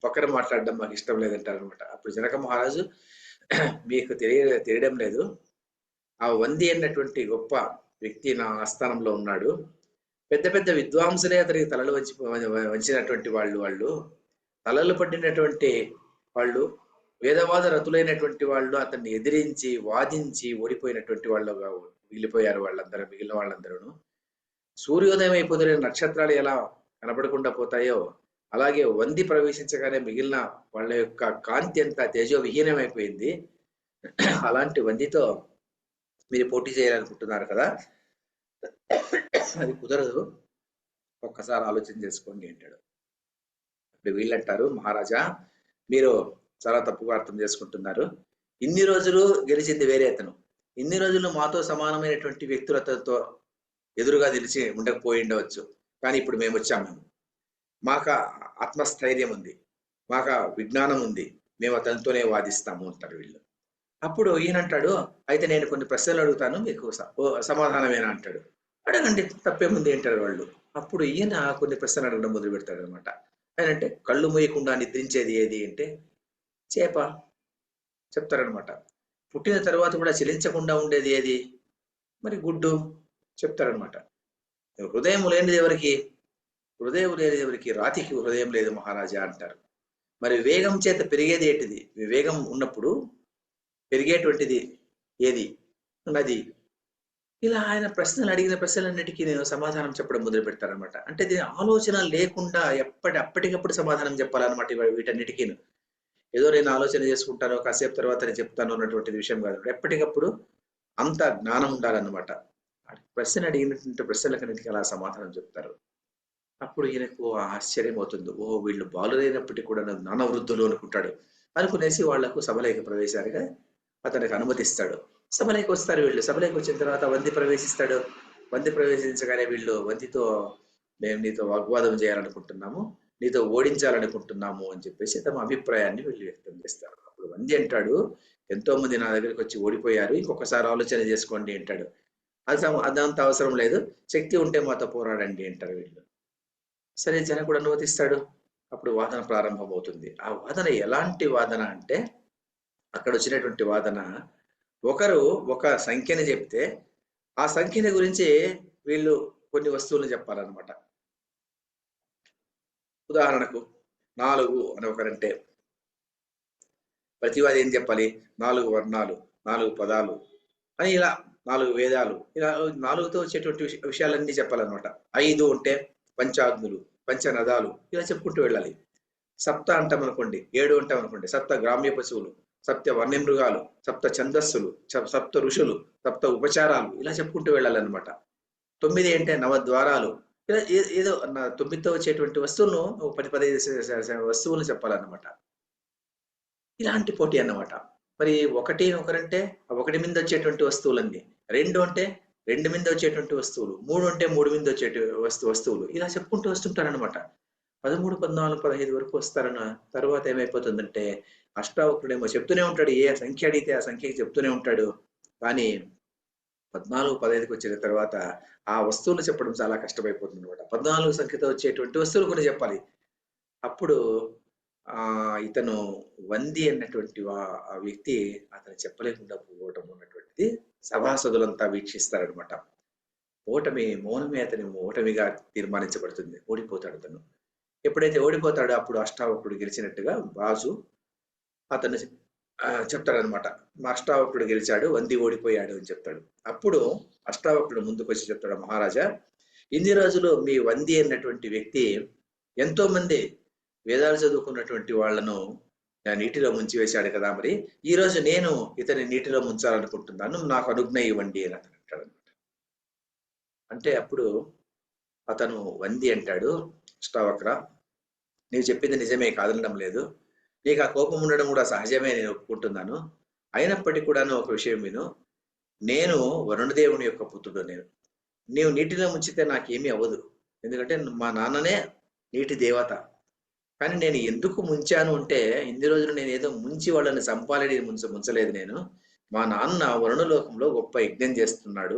పక్కన మాట్లాడడం మాకు ఇష్టం లేదంటారు అనమాట. అప్పుడు జనక మహారాజు, మీకు తెలియడం లేదు, ఆ వంది అన్నటువంటి గొప్ప వ్యక్తి నా ఆస్థానంలో ఉన్నాడు. పెద్ద పెద్ద విద్వాంసులే అతనికి తలలు వంచినటువంటి వాళ్ళు తలలు పట్టినటువంటి వాళ్ళు, వేదవాద రతులైనటువంటి వాళ్ళు అతన్ని ఎదిరించి వాదించి ఓడిపోయినటువంటి వాళ్ళుగా మిగిలిపోయారు వాళ్ళందరూ. మిగిలిన వాళ్ళందరూ సూర్యోదయం అయిపోతే నక్షత్రాలు ఎలా కనపడకుండా పోతాయో అలాగే వంది ప్రవేశించగానే మిగిలిన వాళ్ళ యొక్క కాంతి అంతా తేజో విహీనమైపోయింది. అలాంటి వందితో మీరు పోటీ చేయాలనుకుంటున్నారు కదా, అది కుదరదు, ఒక్కసారి ఆలోచన చేసుకోండి అంటాడు. ఇప్పుడు వీళ్ళంటారు, మహారాజా మీరు చాలా తప్పుగా అర్థం చేసుకుంటున్నారు. ఇన్ని రోజులు గెలిచింది వేరే అతను, ఇన్ని రోజులు మాతో సమానమైనటువంటి వ్యక్తులతో ఎదురుగా నిలిచి ఉండకపోయి ఉండవచ్చు. కానీ ఇప్పుడు మేము వచ్చాము, మాకు ఆత్మస్థైర్యం ఉంది, మాకు విజ్ఞానం ఉంది, మేము అతనితోనే వాదిస్తాము అంటారు వీళ్ళు. అప్పుడు ఈయనంటాడు, అయితే నేను కొన్ని ప్రశ్నలు అడుగుతాను, మీకు సమాధానమేనా అంటాడు. అడగండి, తప్పేముంది అంటారు వాళ్ళు. అప్పుడు ఈయన కొన్ని ప్రశ్నలు అడగడం మొదలు పెడతాడు అనమాట. ఆయన అంటే, కళ్ళు మూయకుండా నిద్రించేది ఏది అంటే చేప చెప్తారనమాట. పుట్టిన తర్వాత కూడా చలించకుండా ఉండేది ఏది, మరి గుడ్డు చెప్తారనమాట. హృదయం లేనిది ఎవరికి, హృదయం లేనిది ఎవరికి, రాతికి హృదయం లేదు మహారాజా అంటారు. మరి వేగం చేత పెరిగేది ఏంటిది, వేగం ఉన్నప్పుడు పెరిగేటువంటిది ఏది? నది. ఇలా ఆయన ప్రశ్నలు అడిగిన ప్రశ్నలన్నిటికీ నేను సమాధానం చెప్పడం మొదలు పెడతాననమాట. అంటే దీని ఆలోచన లేకుండా అప్పటికప్పుడు సమాధానం చెప్పాలన్నమాట వీటన్నిటికీను. ఏదో నేను ఆలోచన చేసుకుంటాను, కాసేపు తర్వాత నేను చెప్తాను అన్నటువంటి విషయం కాదు. ఎప్పటికప్పుడు అంత జ్ఞానం ఉండాలన్నమాట. ప్రశ్న అడిగినటువంటి ప్రశ్నలకన్నిటికీ అలా సమాధానం చెప్తారు. అప్పుడు ఈయనకు ఆశ్చర్యమవుతుంది. ఓహ్! వీళ్ళు బాలురైనప్పటికి కూడా జ్ఞానవృద్ధులు అనుకుంటాడు. అనుకునేసి వాళ్లకు సభలోకి ప్రవేశానికి అతనికి అనుమతిస్తాడు. సభలోకి వస్తారు వీళ్ళు. సభలోకి వచ్చిన తర్వాత వంది ప్రవేశిస్తాడు. వంది ప్రవేశించగానే వీళ్ళు వందితో మేము నీతో వాగ్వాదం చేయాలనుకుంటున్నాము. నీతో ఓడించాలనుకుంటున్నాము అని చెప్పేసి తమ అభిప్రాయాన్ని వీళ్ళు వ్యక్తం చేస్తారు. అప్పుడు వంది అంటాడు, ఎంతో మంది నా దగ్గరికి వచ్చి ఓడిపోయారు. ఇంకొకసారి ఆలోచన చేసుకోండి అంటాడు. అదంత అవసరం లేదు. శక్తి ఉంటే మాతో పోరాడండి అంటారు వీళ్ళు. సరే జనకుడు అనుమతిస్తాడు. అప్పుడు వాదన ప్రారంభమవుతుంది. ఆ వాదన ఎలాంటి వాదన అంటే అక్కడ వచ్చినటువంటి వాదన ఒకరు ఒక సంఖ్యని చెప్తే ఆ సంఖ్యని గురించి వీళ్ళు కొన్ని వస్తువులు చెప్పాలన్నమాట. ఉదాహరణకు 4 అని ఒకరంటే ప్రతివాది ఏం చెప్పాలి? 4 వర్ణాలు, 4 పదాలు అని ఇలా 4 వేదాలు ఇలా 4తో వచ్చేటువంటి విషయాలన్నీ చెప్పాలన్నమాట. 5 అంటే పంచాగ్నులు, పంచనదాలు ఇలా చెప్పుకుంటూ వెళ్ళాలి. సప్త అంటామనుకోండి, 7 అంటామనుకోండి, సప్త గ్రామ్య పశువులు, సప్త వన్యమృగాలు, సప్త ఛందస్సులు, సప్త ఋషులు, సప్త ఉపచారాలు ఇలా చెప్పుకుంటూ వెళ్ళాలన్నమాట. 9 అంటే నవద్వారాలు ఇలా ఏదో 9తో వచ్చేటువంటి వస్తువులను 10, 15 వస్తువులు చెప్పాలన్నమాట. ఇలాంటి పోటీ అన్నమాట. మరి 1 ఒకరంటే ఆ 1 మీద వచ్చేటువంటి వస్తువులన్నీ. 2 అంటే 2 మీద వచ్చేటువంటి వస్తువులు. 3 అంటే 3 మీద వస్తువులు. ఇలా చెప్పుకుంటూ వస్తుంటారనమాట. 13, 14, 15 వరకు వస్తారన్న తర్వాత ఏమైపోతుందంటే అష్టావక్రుడేమో చెప్తూనే ఉంటాడు. ఏ సంఖ్య అడిగితే ఆ సంఖ్యకి చెప్తూనే ఉంటాడు. కానీ 14, 15కి వచ్చిన తర్వాత ఆ వస్తువులు చెప్పడం చాలా కష్టమైపోతుందనమాట. 14 సంఖ్యతో వచ్చేటువంటి వస్తువులు కొన్ని చెప్పాలి. అప్పుడు ఇతను వంది అన్నటువంటి ఆ వ్యక్తి అతను చెప్పలేకుండా పోవటం అన్నటువంటిది సభాసదులంతా వీక్షిస్తారనమాట. మౌనమే అతని ఓటమిగా తీర్మానించబడుతుంది. ఓడిపోతాడు అతను. ఎప్పుడైతే ఓడిపోతాడో అప్పుడు అష్టావక్రుడు గెలిచినట్టుగా రాజు అతను చెప్తాడనమాట. మా అష్టావక్రుడు గెలిచాడు, వంది ఓడిపోయాడు అని చెప్తాడు. అప్పుడు అష్టావక్రుడు ముందుకు వచ్చి చెప్తాడు, మహారాజా ఇన్ని రోజులు మీ వంది అన్నటువంటి వ్యక్తి ఎంతో మంది వేదాలు చదువుకున్నటువంటి వాళ్లను నీటిలో ముంచివేశాడు కదా, మరి ఈ రోజు నేను ఇతని నీటిలో ముంచాలనుకుంటున్నాను, నాకు అనుజ్ఞ ఇవ్వండి అని అతను అంటాడనమాట. అంటే అప్పుడు అతను వంది అంటాడు, అష్టావక్ర నీవు చెప్పింది నిజమే, కాదనడం లేదు. నీకు ఆ కోపం ఉండడం కూడా సహజమే, నేను ఒప్పుకుంటున్నాను. అయినప్పటికీ కూడాను ఒక విషయం విను, నేను వరుణదేవుని యొక్క పుత్రుడు. నీవు నీటిలో ముంచితే నాకేమీ అవ్వదు, ఎందుకంటే మా నాన్ననే నీటి దేవత. కానీ నేను ఎందుకు ముంచాను అంటే ఇన్ని రోజులు నేను ఏదో ముంచి వాళ్ళని చంపాలని ముంచలేదు. నేను మా నాన్న వరుణలోకంలో గొప్ప యజ్ఞం చేస్తున్నాడు.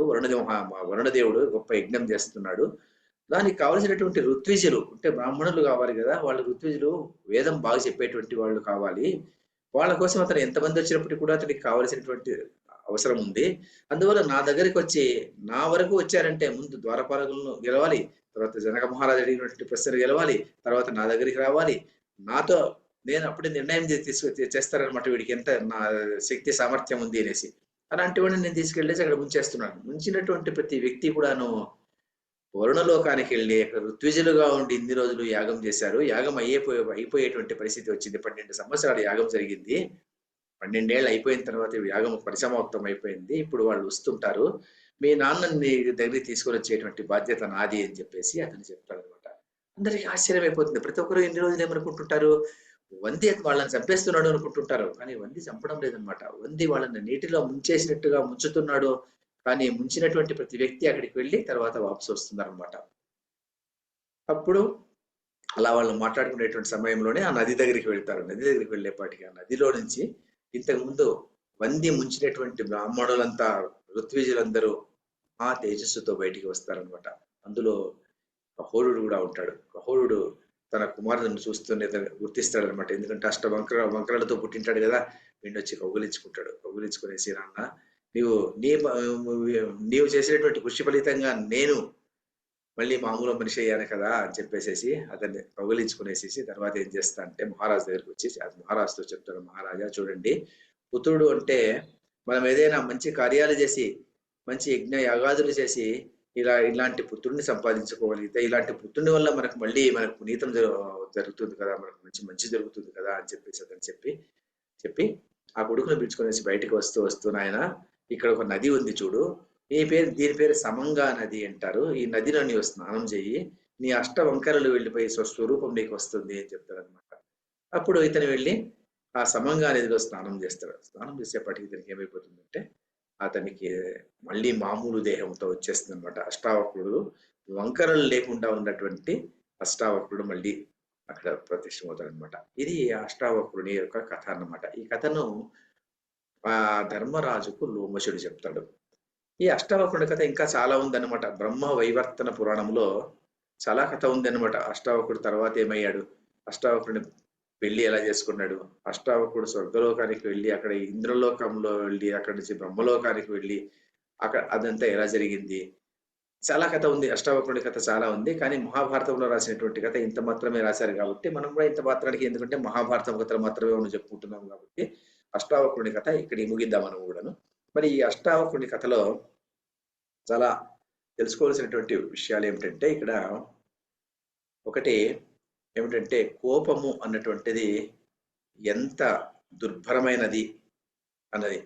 వరుణదేవుడు గొప్ప యజ్ఞం చేస్తున్నాడు. దానికి కావలసినటువంటి ఋత్విజులు అంటే బ్రాహ్మణులు కావాలి కదా, వాళ్ళ ఋత్విజులు వేదం బాగా చెప్పేటువంటి వాళ్ళు కావాలి. వాళ్ళ కోసం అతను ఎంతమంది వచ్చినప్పటికీ కూడా అతనికి కావలసినటువంటి అవసరం ఉంది. అందువల్ల నా దగ్గరికి వచ్చి నా వరకు వచ్చారంటే ముందు ద్వారపాలకులను గెలవాలి, తర్వాత జనక మహారాజు అడిగినటువంటి ప్రశ్నలు గెలవాలి, తర్వాత నా దగ్గరికి రావాలి, నాతో నేను అప్పుడే నిర్ణయం చేస్తారనమాట వీడికి ఎంత నా శక్తి సామర్థ్యం ఉంది అనేసి. అలాంటి వాడిని నేను తీసుకెళ్ళేసి అక్కడ ముంచేస్తున్నాను. ముంచినటువంటి ప్రతి వ్యక్తి కూడాను వరుణలోకానికి వెళ్ళి అక్కడ ఋత్విజులుగా ఉండి ఇన్ని రోజులు యాగం చేశారు. యాగం అయిపోయేటువంటి పరిస్థితి వచ్చింది. 12 సంవత్సరాలు యాగం జరిగింది. 12 ఏళ్ళు అయిపోయిన తర్వాత యాగం పరిసమాప్తం అయిపోయింది. ఇప్పుడు వాళ్ళు వస్తుంటారు. మీ నాన్నని దగ్గరికి తీసుకొని వచ్చేటువంటి బాధ్యత నాది అని చెప్పేసి అతను చెప్తాడనమాట. అందరికి ఆశ్చర్యం అయిపోతుంది. ప్రతి ఒక్కరు ఇన్ని రోజులు ఏమనుకుంటుంటారు, వంది వాళ్ళని చంపేస్తున్నాడు అనుకుంటుంటారు. కానీ వంది చంపడం లేదనమాట. వంది వాళ్ళని నీటిలో ముంచేసినట్టుగా ముంచుతున్నాడు. కానీ ముంచినటువంటి ప్రతి వ్యక్తి అక్కడికి వెళ్ళి తర్వాత వాపసు వస్తున్నారనమాట. అప్పుడు అలా వాళ్ళు మాట్లాడుకునేటువంటి సమయంలోనే ఆ నది దగ్గరికి వెళ్తారు. నది దగ్గరికి వెళ్ళేపాటికి ఆ నదిలో నుంచి ఇంతకు ముందు వంది ముంచినటువంటి బ్రాహ్మణులంతా ఋత్విజులందరూ ఆ తేజస్సుతో బయటికి వస్తారనమాట. అందులో కహోరుడు కూడా ఉంటాడు. కహోరుడు తన కుమారులను చూస్తూనే గుర్తిస్తాడనమాట. ఎందుకంటే వంకరలతో పుట్టింటాడు కదా, వీడిని వచ్చి కౌగులించుకునేసి నాన్న నీవు నీవు చేసినటువంటి కృషి ఫలితంగా నేను మళ్ళీ మామూలు మనిషి అయ్యాను కదా అని చెప్పేసేసి అతన్ని కౌగిలించుకునేసేసి తర్వాత ఏం చేస్తా అంటే మహారాజు దగ్గరికి వచ్చి మహారాజుతో చెప్తాడు, మహారాజా చూడండి, పుత్రుడు అంటే మనం ఏదైనా మంచి కార్యాలు చేసి, మంచి యజ్ఞ యాగాదులు చేసి ఇలాంటి పుత్రుడిని సంపాదించుకోగలిగితే, ఇలాంటి పుత్రుని వల్ల మనకు మళ్ళీ మనకు పునీతం జరుగుతుంది కదా, మనకు మంచి జరుగుతుంది కదా అని చెప్పేసి అతను చెప్పి ఆ కొడుకును పిలుచుకొనేసి బయటికి వస్తూ నాయన, ఇక్కడ ఒక నది ఉంది చూడు, దీని పేరు సమంగా నది అంటారు. ఈ నదిలో నీవు స్నానం చెయ్యి, నీ అష్ట వంకరలు వెళ్ళిపోయి స్వస్వరూపం నీకు వస్తుంది అని చెప్తాడు అనమాట. అప్పుడు ఇతను వెళ్ళి ఆ సమంగా నదిలో స్నానం చేస్తాడు. స్నానం చేసేపటికి ఇతనికి ఏమైపోతుందంటే, అతనికి మళ్ళీ మామూలు దేహంతో వచ్చేస్తుంది అనమాట. అష్టావక్రుడు, వంకరలు లేకుండా ఉన్నటువంటి అష్టావక్రుడు మళ్ళీ అక్కడ ప్రత్యక్షమవుతాడు అనమాట. ఇది అష్టావక్రుని యొక్క కథ అన్నమాట. ఈ కథను ఆ ధర్మరాజుకు లోమశుడు చెప్తాడు. ఈ అష్టావక్రుడి కథ ఇంకా చాలా ఉందన్నమాట. బ్రహ్మ వైవర్తన పురాణంలో చాలా కథ ఉందన్నమాట. అష్టావక్రుడు తర్వాత ఏమయ్యాడు, అష్టావక్రుడిని పెళ్లి ఎలా చేసుకున్నాడు, అష్టావక్రుడు స్వర్గలోకానికి వెళ్ళి అక్కడ ఇంద్రలోకంలో వెళ్ళి అక్కడి నుంచి బ్రహ్మలోకానికి వెళ్ళి అక్కడ అదంతా ఎలా జరిగింది, చాలా కథ ఉంది. అష్టావక్రుడి కథ చాలా ఉంది. కానీ మహాభారతంలో రాసినటువంటి కథ ఇంత మాత్రమే రాశారు కాబట్టి మనం కూడా ఇంత మాత్రానికి, ఎందుకంటే మహాభారతం కథలు మాత్రమే మనం చెప్పుకుంటున్నాం కాబట్టి అష్టావక్రుడి కథ ఇక్కడ ముగిద్దాం మనం కూడాను. మరి ఈ అష్టావక్రుడి కథలో చాలా తెలుసుకోవాల్సినటువంటి విషయాలు ఏమిటంటే, ఇక్కడ ఒకటి ఏమిటంటే, కోపము అన్నటువంటిది ఎంత దుర్భరమైనది అన్నది.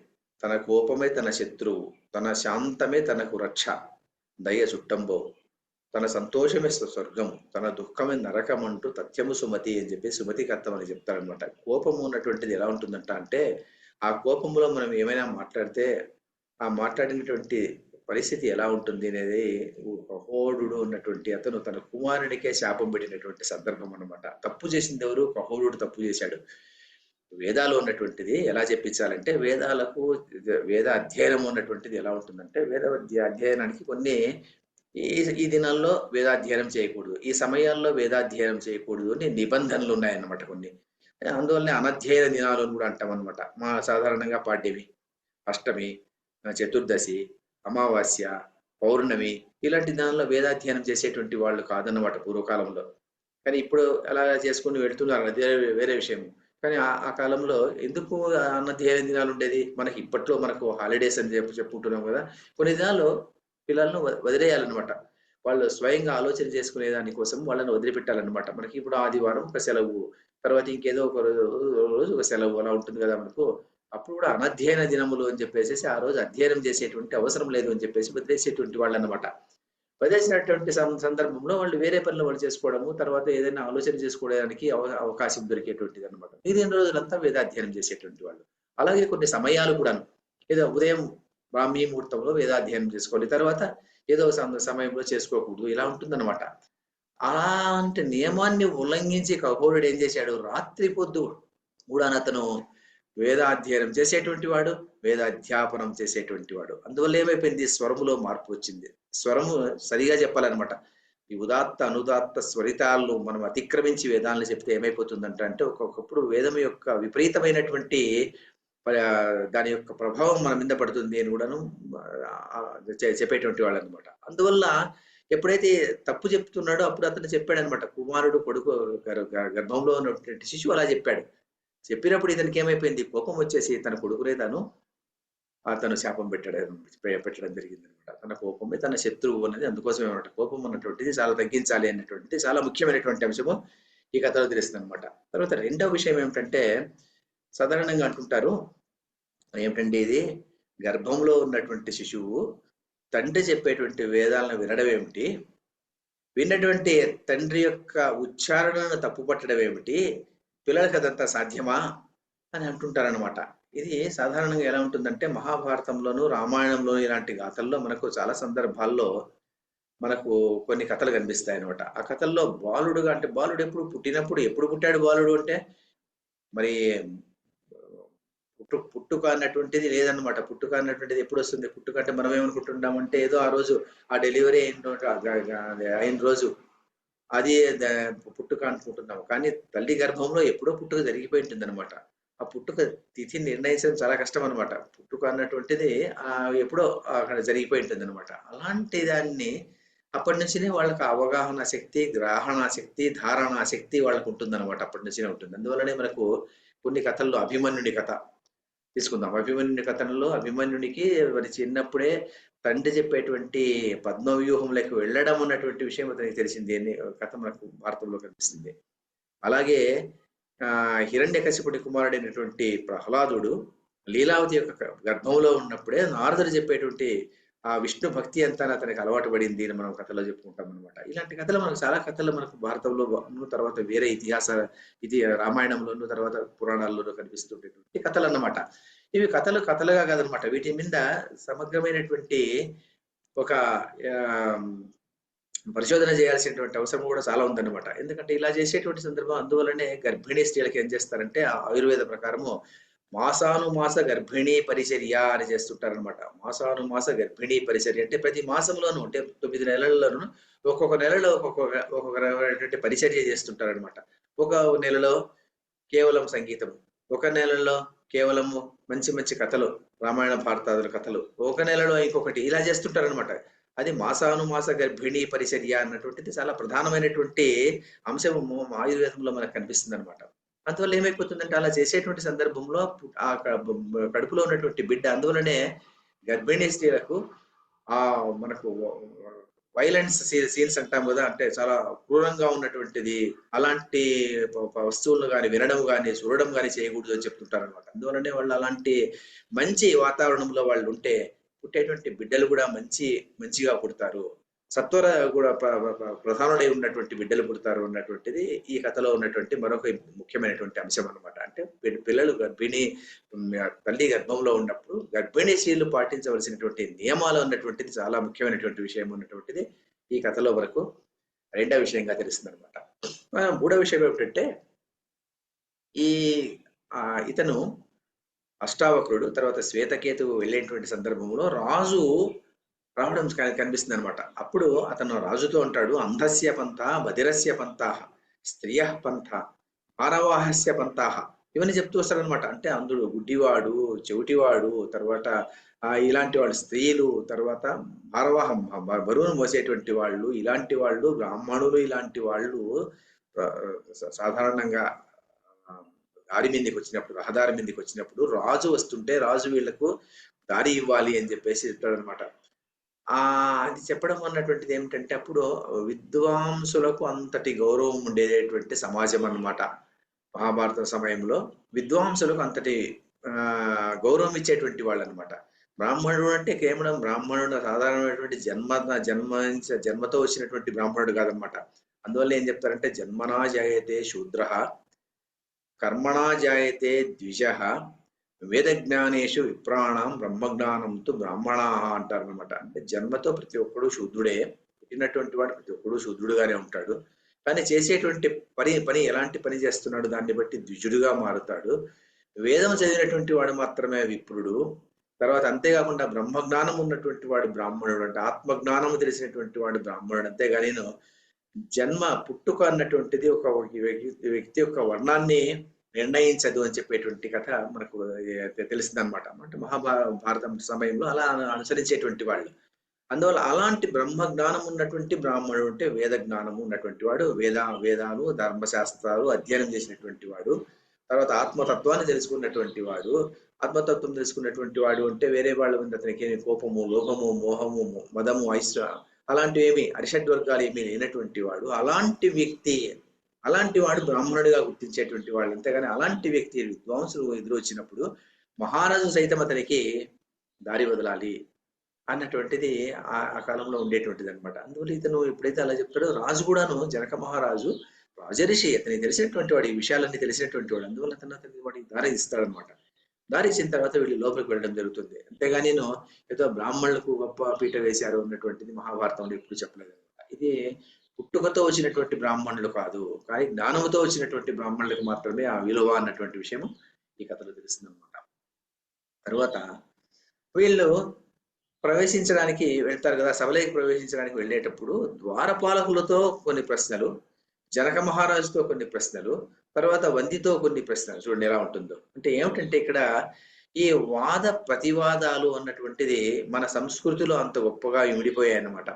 తన కోపమే తన శత్రువు, తన శాంతమే తనకు రక్ష, దయ చుట్టంబో, తన సంతోషమే స్వర్గము, తన దుఃఖమే నరకం అంటూ తథ్యము సుమతి అని చెప్పి సుమతి కర్తం అని చెప్తారనమాట. కోపము ఉన్నటువంటిది ఎలా ఉంటుందంట అంటే, ఆ కోపంలో మనం ఏమైనా మాట్లాడితే ఆ మాట్లాడినటువంటి పరిస్థితి ఎలా ఉంటుంది అనేది, కహోడు ఉన్నటువంటి అతను తన కుమారునికే శాపం పెట్టినటువంటి సందర్భం అన్నమాట. తప్పు చేసింది ఎవరు? కహోడు తప్పు చేశాడు. వేదాలు ఉన్నటువంటిది ఎలా చెప్పించాలంటే, వేద అధ్యయనం ఉన్నటువంటిది ఎలా ఉంటుందంటే, అధ్యయనానికి కొన్ని ఈ దినాల్లో వేదాధ్యయనం చేయకూడదు, ఈ సమయాల్లో వేదాధ్యయనం చేయకూడదు అని నిబంధనలు ఉన్నాయన్నమాట కొన్ని. అందువల్లనే అనధ్యయన దినాలు కూడా అంటాం అనమాట. మా సాధారణంగా పాడ్యమి, అష్టమి, చతుర్దశి, అమావాస్య, పౌర్ణమి ఇలాంటి దానిలో వేదాధ్యయనం చేసేటువంటి వాళ్ళు కాదన్నమాట పూర్వకాలంలో. కానీ ఇప్పుడు అలా చేసుకుని వెళ్తున్నారు, అదే వేరే విషయం. కానీ ఆ కాలంలో ఎందుకు అన్నధ్యయన దినాలు ఉండేది? మనకి ఇప్పట్లో మనకు హాలిడేస్ అని చెప్పుకుంటున్నాం కదా, కొన్ని దినాల్లో పిల్లలను వదిలేయాలన్నమాట. వాళ్ళు స్వయంగా ఆలోచన చేసుకునే దానికోసం వాళ్ళని వదిలిపెట్టాలన్నమాట. మనకి ఇప్పుడు ఆదివారం ఒక సెలవు, తర్వాత ఇంకేదో ఒక రోజు ఒక సెలవు అలా ఉంటుంది కదా మనకు. అప్పుడు కూడా అనధ్యయన దినములు అని చెప్పేసి ఆ రోజు అధ్యయనం చేసేటువంటి అవసరం లేదు అని చెప్పేసి వదిలేసేటువంటి వాళ్ళు అన్నమాట. వదిలేసినటువంటి సందర్భంలో వాళ్ళు వేరే పనులు వాళ్ళు చేసుకోవడము, తర్వాత ఏదైనా ఆలోచన చేసుకోవడానికి అవకాశం దొరికేటువంటిది అనమాట. మిగిలిన రోజులంతా వేదాధ్యయనం చేసేటువంటి వాళ్ళు. అలాగే కొన్ని సమయాలు కూడా, ఏదో ఉదయం బ్రాహ్మీ ముహూర్తంలో వేదాధ్యయనం చేసుకోవాలి, తర్వాత ఏదో సమయంలో చేసుకోకూడదు, ఇలా ఉంటుందన్నమాట. అలాంటి నియమాన్ని ఉల్లంఘించి కహోరుడు ఏం చేశాడు, రాత్రి పొద్దు కూడా అతను వేదాధ్యయనం చేసేటువంటి వాడు, వేదాధ్యాపనం చేసేటువంటి వాడు. అందువల్ల ఏమైపోయింది, స్వరములో మార్పు వచ్చింది. స్వరము సరిగా చెప్పాలన్నమాట. ఈ ఉదాత్త అనుదాత్త స్వరితాలను మనం అతిక్రమించి వేదాలను చెప్తే ఏమైపోతుందంటే ఒక్కొక్కప్పుడు వేదం యొక్క విపరీతమైనటువంటి దాని యొక్క ప్రభావం మన మీద పడుతుంది అని కూడాను చెప్పేటువంటి వాళ్ళు అనమాట. అందువల్ల ఎప్పుడైతే తప్పు చెప్తున్నాడో అప్పుడు అతను చెప్పాడనమాట, కుమారుడు కొడుకు గర్భంలో ఉన్నటువంటి శిశువు అలా చెప్పాడు. చెప్పినప్పుడు ఇతనికి ఏమైపోయింది, కోపం వచ్చేసి తన కొడుకునే తను శాపం పెట్టడం జరిగింది అనమాట. తన కోపమే తన శత్రువు అనేది అందుకోసమే అనమాట. కోపం అన్నటువంటిది చాలా తగ్గించాలి అనేటువంటిది చాలా ముఖ్యమైనటువంటి అంశము ఈ కథలో తెలుస్తుంది అనమాట. తర్వాత రెండవ విషయం ఏమిటంటే, సాధారణంగా అంటుంటారు ఏమిటంటే, ఇది గర్భంలో ఉన్నటువంటి శిశువు తండ్రి చెప్పేటువంటి వేదాలను వినడం ఏమిటి, విన్నటువంటి తండ్రి యొక్క ఉచ్చారణను తప్పుపట్టడం ఏమిటి, పిల్లలకి అదంతా సాధ్యమా అని అంటుంటారనమాట. ఇది సాధారణంగా ఎలా ఉంటుందంటే, మహాభారతంలోను రామాయణంలోను ఇలాంటి గాథల్లో మనకు చాలా సందర్భాల్లో మనకు కొన్ని కథలు కనిపిస్తాయి అనమాట. ఆ కథల్లో బాలుడుగా, అంటే బాలుడు ఎప్పుడు పుట్టాడు బాలుడు అంటే, మరి పుట్టుక అన్నటువంటిది లేదన్నమాట. పుట్టుక అన్నటువంటిది ఎప్పుడు వస్తుంది? పుట్టుక అంటే మనం ఏమనుకుంటున్నామంటే, ఏదో ఆ రోజు ఆ డెలివరీ అయిన రోజు అది పుట్టుక అనుకుంటున్నాము. కానీ తల్లి గర్భంలో ఎప్పుడో పుట్టుక జరిగిపోయి ఉంటుంది అనమాట. ఆ పుట్టుక తిథి నిర్ణయించడం చాలా కష్టం అనమాట. పుట్టుక అన్నటువంటిది ఎప్పుడో అక్కడ జరిగిపోయి ఉంటుంది అనమాట. అలాంటి దాన్ని అప్పటి నుంచినే వాళ్ళకి అవగాహన శక్తి, గ్రహణ శక్తి, ధారణ శక్తి వాళ్ళకు ఉంటుందన్నమాట. అప్పటి నుంచినే ఉంటుంది. అందువల్లనే మనకు కొన్ని కథల్లో అభిమన్యుడి కథ, తీసుకుందాం. అభిమన్యుని కథనంలో అభిమన్యునికి మరి చిన్నప్పుడే తండ్రి చెప్పేటువంటి పద్మవ్యూహంలోకి వెళ్ళడం ఉన్నటువంటి విషయం అతనికి తెలిసింది అని కథ మనకు భారతంలో కనిపిస్తుంది. అలాగే హిరణ్యకశిపుడి కుమారుడైనటువంటి ప్రహ్లాదుడు లీలావతి యొక్క గర్భంలో ఉన్నప్పుడే నారదుడు చెప్పేటువంటి ఆ విష్ణు భక్తి అంతా అతనికి అలవాటు పడింది అని మనం కథలో చెప్పుకుంటాం అనమాట. ఇలాంటి కథలు మనకు చాలా కథలు మనకు భారతంలో తర్వాత వేరే ఇది రామాయణంలోను తర్వాత పురాణాల్లోనూ కనిపిస్తుండేటువంటి కథలు అన్నమాట. ఇవి కథలుగా కాదనమాట. వీటి మీద సమగ్రమైనటువంటి ఒక పరిశోధన చేయాల్సినటువంటి అవసరం కూడా చాలా ఉందన్నమాట. ఎందుకంటే ఇలా చేసేటువంటి సందర్భం అందువల్లనే గర్భిణీ స్త్రీలకు ఏం చేస్తారంటే ఆయుర్వేద ప్రకారము మాసానుమాస గర్భిణీ పరిచర్య అని చేస్తుంటారనమాట. మాసానుమాస గర్భిణీ పరిచర్య అంటే ప్రతి మాసంలోనూ అంటే 9 నెలల్లోనూ ఒక్కొక్క నెలలో ఒక్కొక్క పరిచర్య చేస్తుంటారనమాట. ఒక నెలలో కేవలం సంగీతం, ఒక నెలలో కేవలము మంచి మంచి కథలు, రామాయణ భారతాదుల కథలు, ఒక నెలలో ఇంకొకటి ఇలా చేస్తుంటారనమాట. అది మాసానుమాస గర్భిణీ పరిచర్య అన్నటువంటిది చాలా ప్రధానమైనటువంటి అంశము ఆయుర్వేదంలో మనకు కనిపిస్తుంది అనమాట. అందువల్ల ఏమైపోతుందంటే అలా చేసేటువంటి సందర్భంలో ఆ కడుపులో ఉన్నటువంటి బిడ్డ అందువలనే గర్భిణీ స్త్రీలకు మనకు వైలెన్స్ సీన్స్ అంటాం కదా, అంటే చాలా క్రూరంగా ఉన్నటువంటిది అలాంటి వస్తువులను కానీ వినడం కానీ చూడడం కానీ చేయకూడదు అని చెప్తుంటారు అనమాట. అందువలనే వాళ్ళు అలాంటి మంచి వాతావరణంలో వాళ్ళు ఉంటే పుట్టేటువంటి బిడ్డలు కూడా మంచిగా పుడతారు, సత్వర కూడా ప్రధానుడై ఉన్నటువంటి బిడ్డలు పుడతారు అన్నటువంటిది ఈ కథలో ఉన్నటువంటి మరొక ముఖ్యమైనటువంటి అంశం అనమాట. అంటే పిల్లలు తల్లి గర్భంలో ఉన్నప్పుడు గర్భిణీ స్త్రీలు పాటించవలసినటువంటి నియమాలు అన్నటువంటిది చాలా ముఖ్యమైనటువంటి విషయం ఉన్నటువంటిది ఈ కథలో వరకు రెండవ విషయంగా తెలుస్తుంది అనమాట. మూడవ విషయం ఏమిటంటే ఈ ఇతను అష్టావక్రుడు తర్వాత శ్వేతకేతువు వెళ్ళేటువంటి సందర్భంలో రాజు రావడం కనిపిస్తుంది అనమాట. అప్పుడు అతను రాజుతో అంటాడు, అంధస్య పంథ బధిరస్య పంథాః స్త్రియ పంథ ఆరవాహస్య పంథాః ఇవన్నీ చెప్తూ వస్తారనమాట. అంటే అందులో గుడ్డివాడు, చెవిటివాడు, తర్వాత ఇలాంటి వాళ్ళు స్త్రీలు, తర్వాత భారవాహం బరువును మోసేటువంటి వాళ్ళు, ఇలాంటి వాళ్ళు బ్రాహ్మణులు, ఇలాంటి వాళ్ళు సాధారణంగా దారి మీదకి వచ్చినప్పుడు, రహదారి మీదకి వచ్చినప్పుడు రాజు వస్తుంటే రాజు వీళ్లకు దారి ఇవ్వాలి అని చెప్పేసి చెప్తాడనమాట. అది చెప్పడం అన్నటువంటిది ఏమిటంటే అప్పుడు విద్వాంసులకు అంతటి గౌరవం ఉండేటువంటి సమాజం అన్నమాట. మహాభారత సమయంలో విద్వాంసులకు అంతటి గౌరవం ఇచ్చేటువంటి వాళ్ళు అనమాట. బ్రాహ్మణుడు అంటే కేవలం బ్రాహ్మణుడు సాధారణమైనటువంటి జన్మతో వచ్చినటువంటి బ్రాహ్మణుడు కాదనమాట. అందువల్ల ఏం చెప్తారంటే జన్మనా జాయతే శూద్ర కర్మణా జాయతే ద్విజః వేదజ్ఞానేషు విప్రాణం బ్రహ్మజ్ఞానంతో బ్రాహ్మణ అంటారు అనమాట. అంటే జన్మతో ప్రతి ఒక్కడు శూద్రుడే, పుట్టినటువంటి వాడు ప్రతి ఒక్కడు శూద్రుడుగానే ఉంటాడు. కానీ చేసేటువంటి పని ఎలాంటి పని చేస్తున్నాడు దాన్ని బట్టి ద్విజుడుగా మారుతాడు. వేదం చదివినటువంటి వాడు మాత్రమే విప్రుడు. తర్వాత అంతేకాకుండా బ్రహ్మజ్ఞానం ఉన్నటువంటి వాడు బ్రాహ్మణుడు, అంటే ఆత్మజ్ఞానము తెలిసినటువంటి వాడు బ్రాహ్మణుడు. అంతేగాని జన్మ పుట్టుక అన్నటువంటిది ఒక వ్యక్తి యొక్క వర్ణాన్ని నిర్ణయించదు అని చెప్పేటువంటి కథ మనకు తెలిసింది అనమాట. అంటే మహాభారతం సమయంలో అలా అనుసరించేటువంటి వాళ్ళు. అందువల్ల అలాంటి బ్రహ్మ జ్ఞానం ఉన్నటువంటి బ్రాహ్మణుడు అంటే వేద జ్ఞానము ఉన్నటువంటి వాడు, వేదాలు ధర్మశాస్త్రాలు అధ్యయనం చేసినటువంటి వాడు, తర్వాత ఆత్మతత్వాన్ని తెలుసుకున్నటువంటి వాడు. ఆత్మతత్వం తెలుసుకున్నటువంటి వాడు అంటే వేరే వాళ్ళ మీద అతనికి కోపము, లోభము, మోహము, మదము, అలాంటివి ఏమి అరిషడ్వర్గాలు ఏమీ లేనటువంటి వాడు. అలాంటి వాడు బ్రాహ్మణుడిగా గుర్తించేటువంటి వాళ్ళు. అంతేగాని అలాంటి వ్యక్తి విద్వాంసులు ఎదురొచ్చినప్పుడు మహారాజు సైతం అతనికి దారి వదలాలి అన్నటువంటిది ఆ కాలంలో ఉండేటువంటిది అనమాట. అందువల్ల ఇతను ఎప్పుడైతే అలా చెప్తాడో రాజు కూడాను, జనక మహారాజు రాజరిషి, అతనికి తెలిసినటువంటి వాడు, ఈ విషయాలన్నీ తెలిసినటువంటి వాడు. అందువల్ల అతనికి వాడికి దారి ఇస్తాడనమాట. దారి ఇచ్చిన తర్వాత వీళ్ళు లోపలికి వెళ్ళడం జరుగుతుంది. అంతేగాని ఏదో బ్రాహ్మణులకు గొప్ప పీట వేశారు అన్నటువంటిది మహాభారతంలో ఎప్పుడు చెప్పలేదు అనమాట. ఇది పుట్టుకతో వచ్చినటువంటి బ్రాహ్మణులు కాదు, కానీ జ్ఞానంతో వచ్చినటువంటి బ్రాహ్మణులకు మాత్రమే ఆ విలువ అన్నటువంటి విషయం ఈ కథలో తెలుస్తుంది అనమాట. తర్వాత వీళ్ళు ప్రవేశించడానికి వెళ్తారు కదా, సభలోకి ప్రవేశించడానికి వెళ్ళేటప్పుడు ద్వారపాలకులతో కొన్ని ప్రశ్నలు, జనక మహారాజుతో కొన్ని ప్రశ్నలు, తర్వాత వందితో కొన్ని ప్రశ్నలు. చూడండి ఎలా ఉంటుందో. అంటే ఏమిటంటే ఇక్కడ ఈ వాద ప్రతివాదాలు అన్నటువంటిది మన సంస్కృతిలో అంత గొప్పగా ఇమిడిపోయాయి అన్నమాట.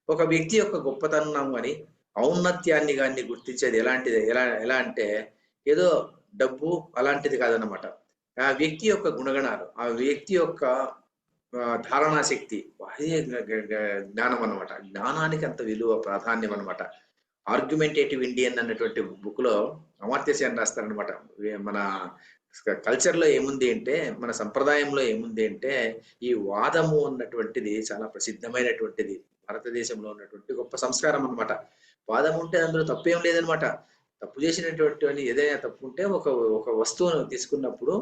ఒక వ్యక్తి యొక్క గొప్పతనం కానీ ఔన్నత్యాన్ని కానీ గుర్తించేది ఎలా అంటే ఏదో డబ్బు అలాంటిది కాదనమాట. ఆ వ్యక్తి యొక్క గుణగణాలు, ఆ వ్యక్తి యొక్క ధారణా శక్తి, అదే జ్ఞానం అన్నమాట. జ్ఞానానికి అంత విలువ ప్రాధాన్యం అన్నమాట. ఆర్గ్యుమెంటేటివ్ ఇండియన్ అన్నటువంటి బుక్ లో అమర్త్య సేన్ రాస్తారనమాట. మన కల్చర్ లో ఏముంది అంటే, మన సంప్రదాయంలో ఏముంది అంటే, ఈ వాదము అన్నటువంటిది చాలా ప్రసిద్ధమైనటువంటిది. భారతదేశంలో ఉన్నటువంటి గొప్ప సంస్కారం అన్నమాట. వాదం ఉంటే అందులో తప్పేం లేదనమాట. తప్పు చేసినటువంటి వాడిని, ఏదైనా తప్పు ఉంటే ఒక ఒక వస్తువును తీసుకున్నప్పుడు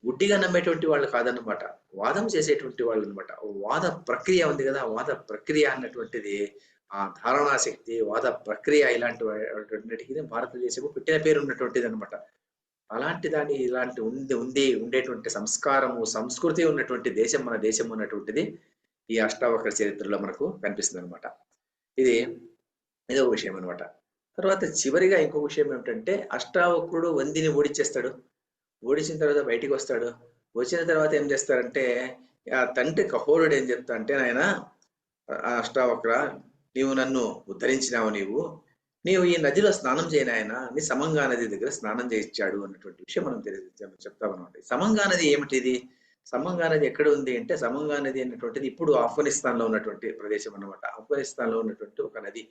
గుడ్డిగా నమ్మేటువంటి వాళ్ళు కాదన్నమాట. వాదం చేసేటువంటి వాళ్ళు అనమాట. వాద ప్రక్రియ ఉంది కదా, వాద ప్రక్రియ అన్నటువంటిది, ఆ ధారణా శక్తి, వాద ప్రక్రియ ఇలాంటి వాటికి భారతదేశము పెట్టిన పేరు ఉన్నటువంటిది అనమాట. అలాంటి దాని ఇలాంటి ఉండేటువంటి సంస్కారము, సంస్కృతి ఉన్నటువంటి దేశం మన దేశం ఉన్నటువంటిది ఈ అష్టావక్ర చరిత్రలో మనకు కనిపిస్తుంది అనమాట. ఇది ఇదో విషయం అనమాట. తర్వాత చివరిగా ఇంకొక విషయం ఏమిటంటే, అష్టావక్రుడు వందిని ఓడించేస్తాడు. ఓడించిన తర్వాత బయటికి వస్తాడు. వచ్చిన తర్వాత ఏం చేస్తారంటే, ఆ తండ్రి కహోరుడు ఏం చెప్తా అంటే, నాయన అష్టావక్ర, నీవు నన్ను ఉద్ధరించినావు, నీవు ఈ నదిలో స్నానం చేయను ఆయన, నీ సమంగా నది దగ్గర స్నానం చేయించాడు అన్నటువంటి విషయం మనం చెప్తామన్నమాట. సమంగా నది ఏమిటిది? సమంగా నది ఎక్కడ ఉంది అంటే, సమంగా నది అనేటువంటిది ఇప్పుడు ఆఫ్ఘనిస్తాన్ లో ఉన్నటువంటి ప్రదేశం అన్నమాట. ఆఫ్ఘనిస్తాన్ లో ఉన్నటువంటి ఒక నది.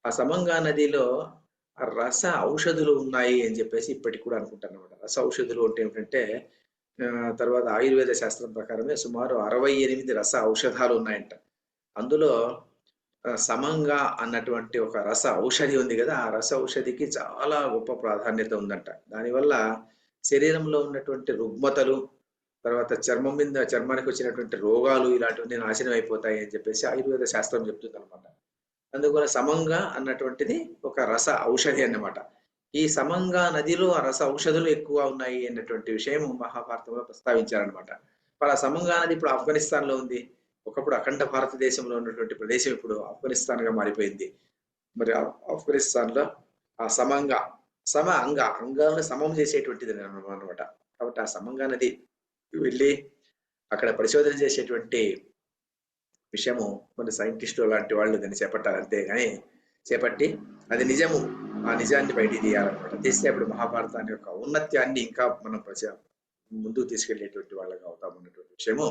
ఆ సమంగా నదిలో రస ఔషధులు ఉన్నాయి అని చెప్పేసి ఇప్పటికి కూడా అనుకుంటారు అనమాట. రస ఔషధులు అంటే ఏమిటంటే, తర్వాత ఆయుర్వేద శాస్త్రం ప్రకారమే సుమారు 68 రస ఔషధాలు ఉన్నాయంట. అందులో సమంగా అన్నటువంటి ఒక రస ఔషధి ఉంది కదా, ఆ రస ఔషధికి చాలా గొప్ప ప్రాధాన్యత ఉందంట. దానివల్ల శరీరంలో ఉన్నటువంటి రుగ్మతలు, తర్వాత చర్మానికి వచ్చినటువంటి రోగాలు ఇలాంటివన్నీ నాశనం అయిపోతాయి అని చెప్పేసి ఆయుర్వేద శాస్త్రం చెప్తుంది అనమాట. అందువల్ల సమంగా అన్నటువంటిది ఒక రస ఔషధి అన్నమాట. ఈ సమంగా నదిలో ఆ రస ఔషధులు ఎక్కువ ఉన్నాయి అన్నటువంటి విషయం మహాభారతంలో ప్రస్తావించారనమాట. మరి ఆ సమంగా నది ఇప్పుడు ఆఫ్ఘనిస్తాన్ లో ఉంది. ఒకప్పుడు అఖండ భారతదేశంలో ఉన్నటువంటి ప్రదేశం ఇప్పుడు ఆఫ్ఘనిస్తాన్ గా మారిపోయింది. మరి ఆఫ్ఘనిస్తాన్ లో ఆ సమంగా, అంగాలను సమం చేసేటువంటిది అనమాట. కాబట్టి ఆ సమంగా నది వెళ్ళి అక్కడ పరిశోధన చేసేటువంటి విషయము కొన్ని సైంటిస్టులు లాంటి వాళ్ళు దాన్ని చేపట్టాలి, అంతేగాని చేపట్టి అది నిజము, ఆ నిజాన్ని బయటికి తీయాలన్నమాట. తీస్తే అప్పుడు మహాభారతాన్ని యొక్క ఔన్నత్యాన్ని ఇంకా మనం ముందుకు తీసుకెళ్లేటువంటి వాళ్ళగా అవుతాం అన్నటువంటి విషయము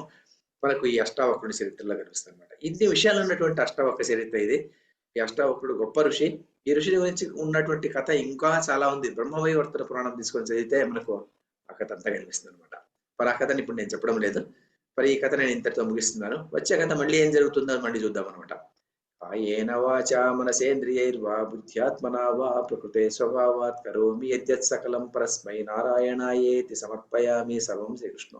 మనకు ఈ అష్టావక్రుడి చరిత్రలో కనిపిస్తుంది అనమాట. ఇన్ని విషయాలు ఉన్నటువంటి అష్టావక్ర చరిత్ర ఇది. ఈ అష్టావక్రుడు గొప్ప ఋషి. ఈ ఋషి గురించి ఉన్నటువంటి కథ ఇంకా చాలా ఉంది. బ్రహ్మవైవర్తన పురాణం తీసుకొని చదివితే మనకు ఆ కథ అంతా కనిపిస్తుంది అనమాట. మరి ఆ కథని ఇప్పుడు నేను చెప్పడం లేదు. మరి ఈ కథ నేను ఇంతటితో ముగిస్తున్నాను. వచ్చే కథ మళ్ళీ ఏం జరుగుతుందో మళ్ళీ చూద్దాం అనమాట. కాయేన వాచా మనసేంద్రియైర్వా బుద్ధ్యాత్మనా వా ప్రకృతే స్వభావాత్ కరోమి యద్యత్ సకలం పరస్మై నారాయణాయేతి సమర్పయామి. సర్వం శ్రీకృష్ణ.